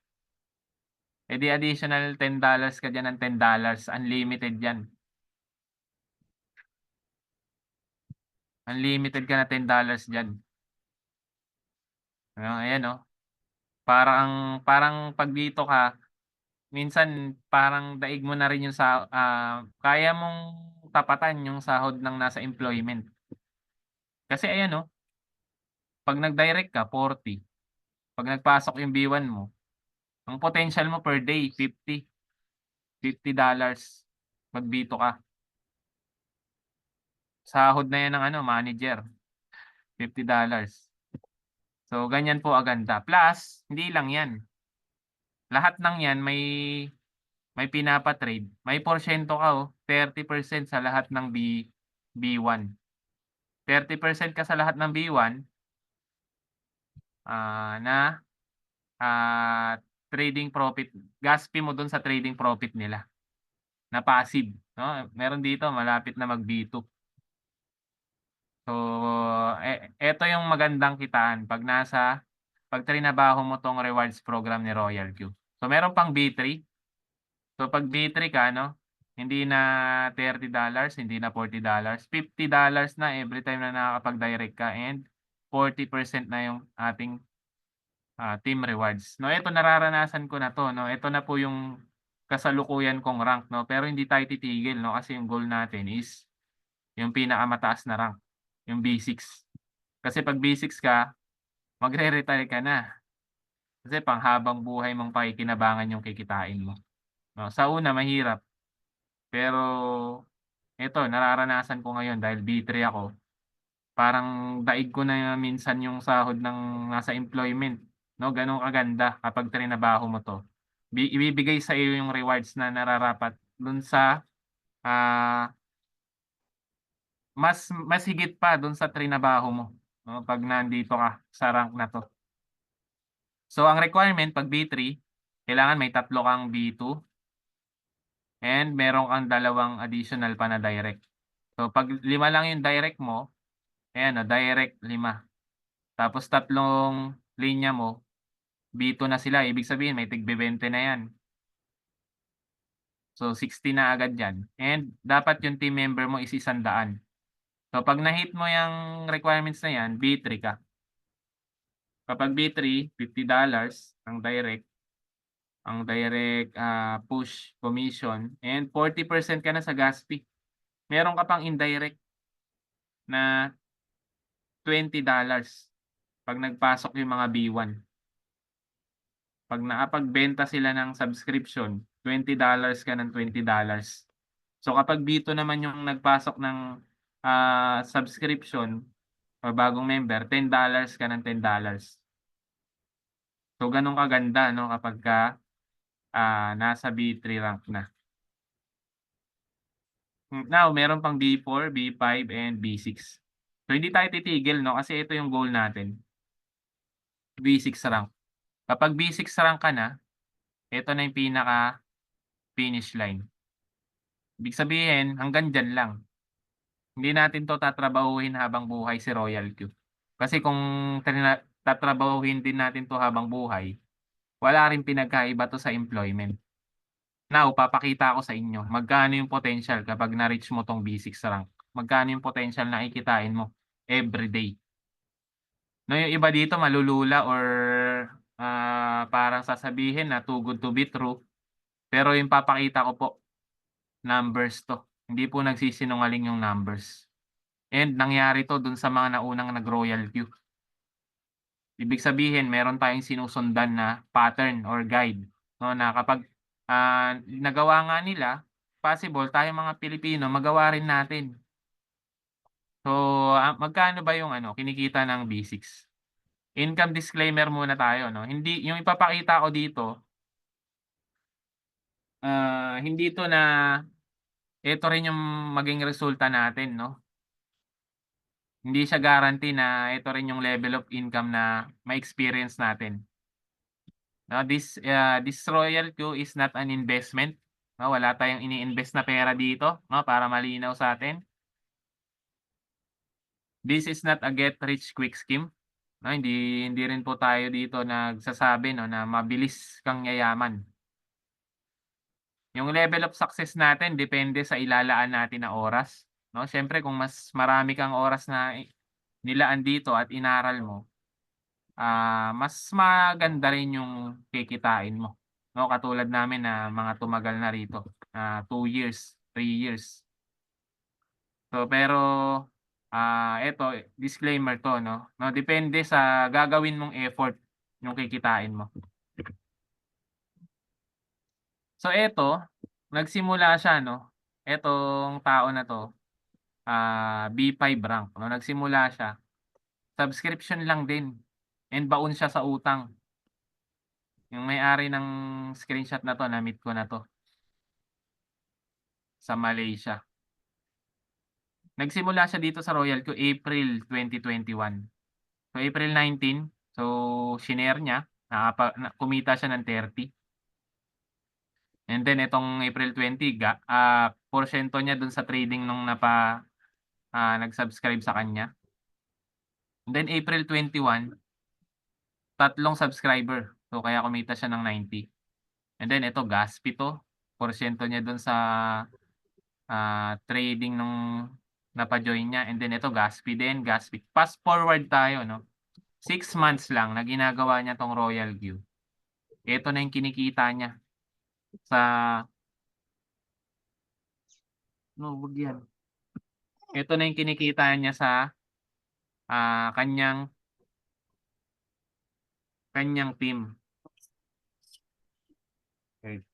eh di additional $10 ka diyan ng $10, unlimited yan. Unlimited ka na $10 diyan. Ayan, oh. Parang 'pag dito ka, minsan parang daig mo na rin yung kaya mong tapatan yung sahod ng nasa employment. Kasi ayan, oh, 'pag nag-direct ka 40, 'pag nagpasok yung B1 mo, ang potential mo per day $50 'pag B2 ka. Sahod na yan ng ano, manager, $50. So, ganyan po aganda. Plus, hindi lang yan, lahat ng yan may pinapa-trade, may porsiyento ka, 30% sa lahat ng B1. 30% ka sa lahat ng B1, na, ah, trading profit, gas fee mo dun sa trading profit nila na passive, 'no? Meron dito malapit na mag-B2. So, eto yung magandang kitaan 'pag trinabaho mo 'tong rewards program ni Royal Q. So, meron pang B3. So, 'pag B3 ka 'no, hindi na $30, hindi na $40, $50 na everytime na nakakapag-direct ka, and 40% na yung ating, team rewards. 'No, eto nararanasan ko na 'to 'no, eto na po yung kasalukuyan kong rank 'no, pero hindi tayo titigil 'no, kasi yung goal natin is yung pinakamataas na rank, yung B6. Kasi 'pag B6 ka, magre-retire ka na, kasi panghabang buhay mong pakikinabangan yung kikitain mo 'no. Sa una mahirap, pero eto nararanasan ko ngayon dahil B3 ako, parang daig ko na minsan yung sahod ng nasa employment 'no, gano'n kaganda kapag trinabaho mo 'to. Ibibigay sa iyo yung rewards na nararapat dun sa, ah, mas higit pa dun sa trinabaho mo 'no, 'pag nandito ka sa rank na 'to. So, ang requirement 'pag B3, kailangan may 3 kang B2 and meron kang 2 additional pa na direct. So, 'pag 5 lang yung direct mo, ayan, direct 5. Tapos 3 linya mo, B2 na sila, ibig sabihin may tig-be-20 na 'yan. So, 60 na agad 'yan, and dapat yung team member mo is 100. So, 'pag na-hit mo yang requirements na 'yan, B3 ka. Kapag B3, $50 ang direct, push commission, and 40% ka na sa gas fee. Meron ka pang indirect na $20 'pag nagpasok yung mga B1. 'Pag nakapagbenta sila ng subscription, $20 ka ng $20. So, kapag B2 naman yung nagpasok ng, subscription o bagong member, $10 ka ng $10. So, gano'n kaganda 'no kapagka, nasa B3 rank na. Now meron pang B4, B5, and B6. So, hindi tayo titigil 'no, kasi ito yung goal natin, B6 rank. Kapag B6 rank ka na, ito na yung pinaka-finish line. Ibig sabihin hanggang diyan lang. Hindi natin 'to tatrabahuhin habang buhay si Royal Q. Kasi kung tatrabahuhin din natin 'to habang buhay, wala ring pinagkaiba 'to sa employment. Now, papakita ko sa inyo magkano yung potential kapag na-reach mo 'tong B6 rank. Magkano yung potential na kikitain mo everyday. 'No, yung iba dito malulula or, parang sasabihin na too good to be true, pero yung papakita ko po, numbers 'to. Hindi po nagsisinungaling yung numbers. And nangyari 'to dun sa mga naunang nag-Royal Q. Ibig sabihin meron tayong sinusundan na pattern or guide 'no, na kapag, nagawa nga nila, possible tayong mga Pilipino magawa rin natin. So, magkano ba yung ano kinikita ng B6? Income disclaimer muna tayo 'no, hindi yung ipapakita ko dito, hindi 'to na eto rin yung maging resulta natin 'no. Hindi siya guarantee na ito rin yung level of income na ma-experience natin. No, this Royal Q is not an investment. No, wala tayong ini-invest na pera dito, no, para malinaw sa atin. This is not a get rich quick scheme. No, hindi rin po tayo dito nagsasabi, no, na mabilis kang yayaman. Yung level of success natin depende sa ilalaan natin na oras, no? Siyempre kung mas marami kang oras na nilaan dito at inaral mo, mas maganda rin yung kikitain mo, 'no? Katulad namin na mga tumagal na rito, 2 years, 3 years. So, pero, eto disclaimer 'to 'no, depende sa gagawin mong effort yung kikitain mo. So, eto nagsimula siya 'no, etong tao na 'to, B5 rank 'no, nagsimula siya, subscription lang din and baon siya sa utang. Yung may-ari ng screenshot na 'to na-meet ko na 'to, sa Malaysia. Nagsimula siya dito sa Royal Q April 2021. So, April 19, so shinare niya, kumita siya ng 30. And then itong April 20 porsiyento niya dun sa trading nung nag-subscribe sa kanya. And then April 21, tatlong subscriber. So, kaya kumita siya ng 90. And then ito Gaspi 'to, porsiyento niya dun sa trading nung napa-join niya, and then ito Gaspi din, Gaspi. Fast forward tayo 'no, 6 months lang na ginagawa niya 'tong Royal Q. Ito na yung kinikita niya sa wag yan. Ito na yung kinikita niya sa, kanyang team. Okey.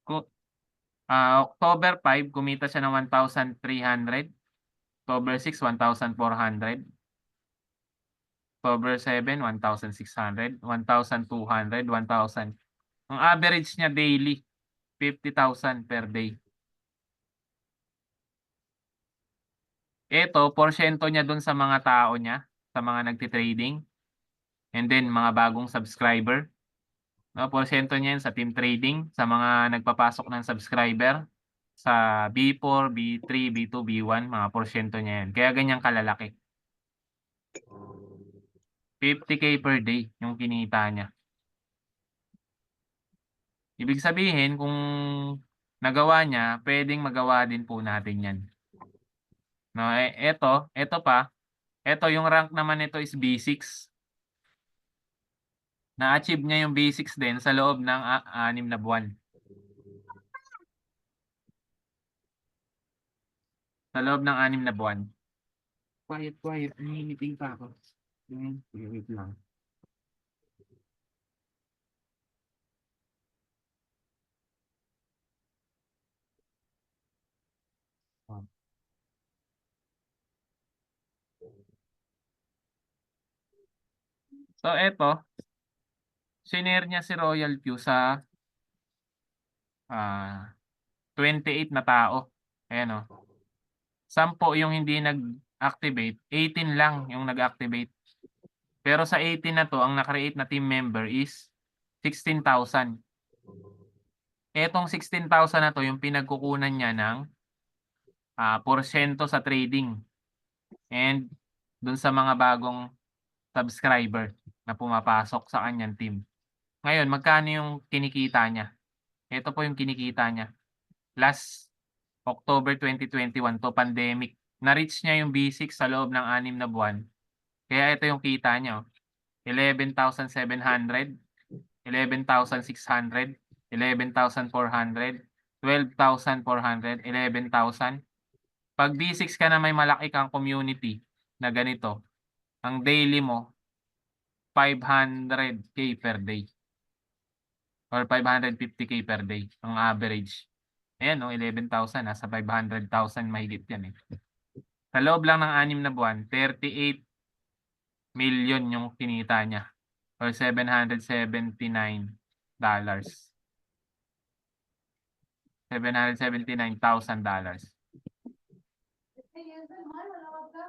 Ku October 5 kumita siya ng 1,300, October 6 1,400, October 7 1,600, 1,200, 1,000. Ang average niya daily 50,000 per day. Ito porsiyento niya dun sa mga tao niya, sa mga nagti-trading, and then mga bagong subscriber, 'no, porsiyento niya yan sa team trading, sa mga nagpapasok ng subscriber, sa B4, B3, B2, B1, mga porsiyento niya yan. Kaya ganyan kalalaki. 50K per day yung kinita niya. Ibig sabihin kung nagawa niya, puwedeng magawa din po natin yan. No, eto pa, eto yung rank naman nito is B6. Na-achieve niya yung B6 din sa loob ng 6 na buwan. Sa loob ng 6 na buwan. Quiet, nangingipin pa ako. Sige, wait lang. Oh. So eto, shinare niya si Royal Q sa 28 na tao. Ayan oh. 10 yung hindi nag-activate, 18 lang yung nag-activate. Pero sa 18 na 'to, ang na-create na team member is 16,000. Etong 16,000 na 'to yung pinagkukunan niya ng, porsiyento sa trading and dun sa mga bagong subscriber na pumapasok sa kanyang team. Ngayon, magkano yung kinikita niya? Ito po yung kinikita niya. Last October 2021 to, pandemic. Na-reach niya yung B6 sa loob ng 6 na buwan. Kaya ito yung kita niya, 11,700, 11,600, 11,400, 12,400, 11,000. Pag B6 ka na may malaki kang community na ganito, ang daily mo 500K per day or 550K per day ang average. Ayan 11,000 nasa 500,000 mahigit yan eh. Sa loob lang ng 6 na buwan, 38 million yung kinita niya or $779. $779,000.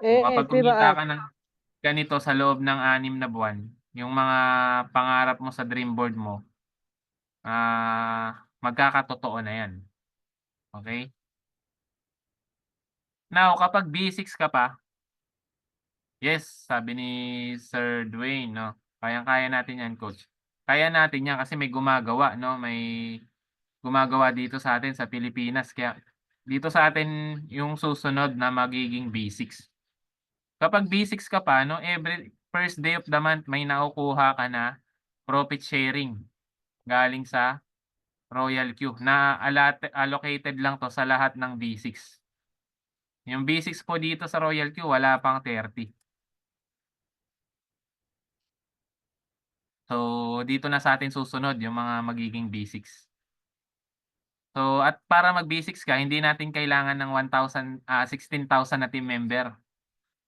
So, kapag kumita Diba? ka ng ganito sa loob ng 6 na buwan, yung mga pangarap mo sa dream board mo, magkakatotoo na yan. Okay? Now, kapag B6 ka pa, yes, sabi ni Sir Dwayne, no? Kayang-kaya natin yan, coach. Kaya natin yan kasi may gumagawa, no? May gumagawa dito sa atin sa Pilipinas. Kaya dito sa atin yung susunod na magiging B6. Kapag B6 ka pa, no, every first day of the month may nakukuha ka na profit sharing galing sa Royal Q na allocated lang to sa lahat ng B6. Yung B6 po dito sa Royal Q wala pang 30. So, dito na sa atin susunod yung mga magiging B6. So, at para mag-B6 ka, hindi natin kailangan ng 16,000 na team member.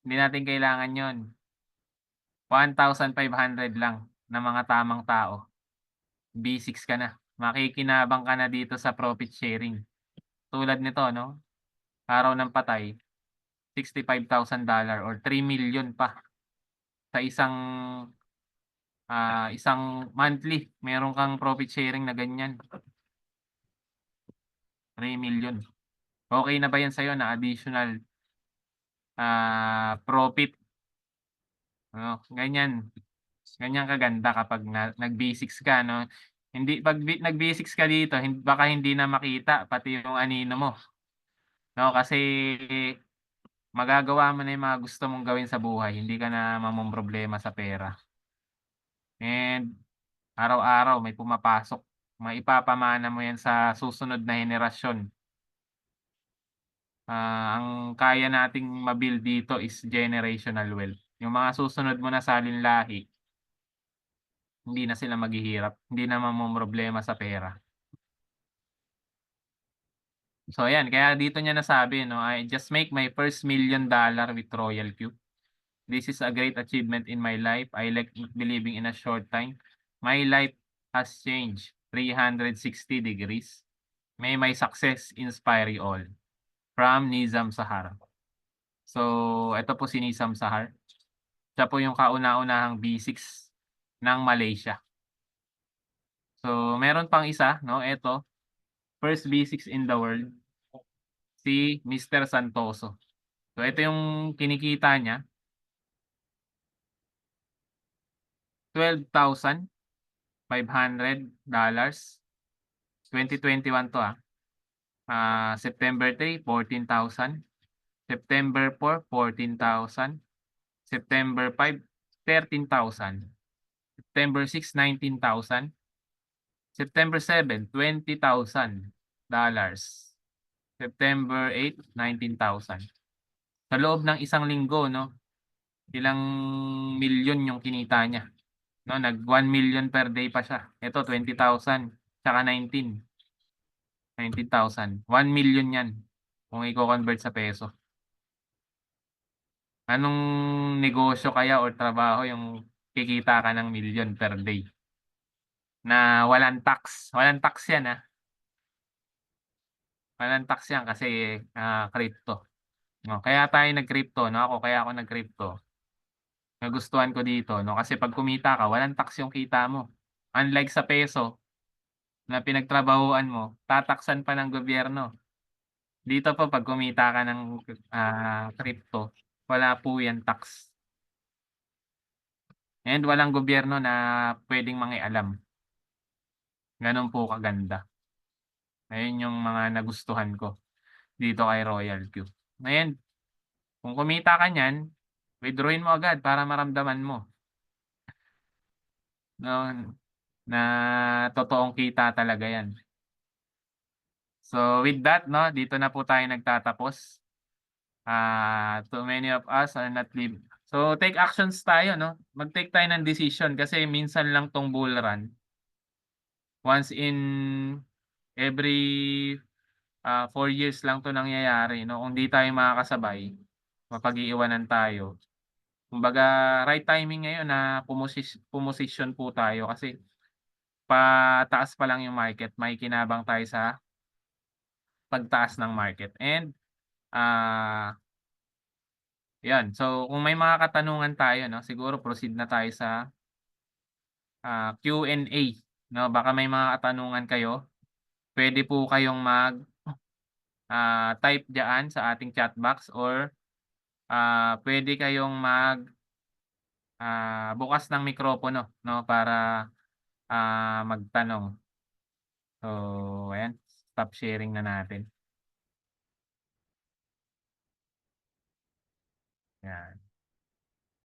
Hindi natin kailangan yon. 1,500 lang na mga tamang tao. B6 ka na. Makikinabang ka na dito sa profit sharing. Tulad nito, no? Araw ng patay, $65,000 or 3 million pa sa isang monthly. Meron kang profit sharing na ganyan. 3 million. Okay na ba yan sa'yo na additional profit? Ano, ganyan. Ganyan kaganda kapag nag-B6 ka, no? Hindi, pag nag-B6 ka dito, baka hindi na makita pati yung anino mo. No, kasi magagawa mo na yung mga gusto mong gawin sa buhay, hindi ka na mamomroblema sa pera. And araw-araw may pumapasok, maipapamana mo yan sa susunod na henerasyon. Ang kaya nating ma-build dito is generational wealth. Yung mga susunod mo na salinlahi, hindi na sila maghihirap, hindi na mamomroblema sa pera. So ayan, kaya dito niya nasabi, no, I just make my first $1 million with Royal Q. This is a great achievement in my life. I like believing in a short time. My life has changed 360 degrees. May my success inspire you all. From Nizam Sahar. So, ito po si Nizam Sahar. Siya po yung kauna-unahang B6 ng Malaysia. So, meron pang isa, no? Ito, first B6 in the world, si Mr. Santoso. So, ito yung kinikita niya. $12,500. 2021 to September 3, 14,000. September 4, 14,000. September 5, 13,000. September 6, 19,000. September 7, $20,000. September 8, 19,000. Sa loob ng isang linggo, no? Ilang milyon yung kinita niya. No, nag 1 million per day pa siya. Ito 20,000 tsaka 19,000. 1 million 'yan kung i-co-convert sa peso. Anong negosyo kaya or trabaho yung kikita ka ng milyon per day na walang tax? Walang tax 'yan, Walang tax 'yan kasi, crypto. No, kaya tayo nag-crypto, no, kaya ako nag-crypto. Nagustuhan ko dito, no, kasi 'pag kumita ka walang tax yung kita mo. Unlike sa peso na pinagtrabahuan mo, tataksan pa ng gobyerno. Dito po 'pag kumita ka ng, crypto, wala po 'yan tax. And walang gobyerno na puwedeng mangialam. Gano'n po kaganda. Ayun yung mga nagustuhan ko dito kay Royal Q. Ngayon, kung kumita ka niyan, withdrawin mo agad para maramdaman mo, 'no, na totoong kita talaga 'yan. So with that, 'no, dito na po tayo nagtatapos. Too many of us are not live so take actions tayo, 'no, mag-take tayo ng decision kasi minsan lang 'tong bull run. Once in every 4 years lang 'to nangyayari, 'no, kung 'di tayo makakasabay, mapag-iiwanan tayo. Kumbaga right timing ngayon na pumosisyon po tayo kasi pataas pa lang yung market, makikinabang tayo sa pagtaas ng market and, ah 'Yan. So, kung may mga katanungan tayo 'no, siguro proceed na tayo sa, Q&A 'no. Baka may mga katanungan kayo, puwede po kayong type diyaan sa ating chat box or, puwede kayong bukas ng mikropono 'no, para, magtanong. So, ayan, stop sharing na natin. 'Yan.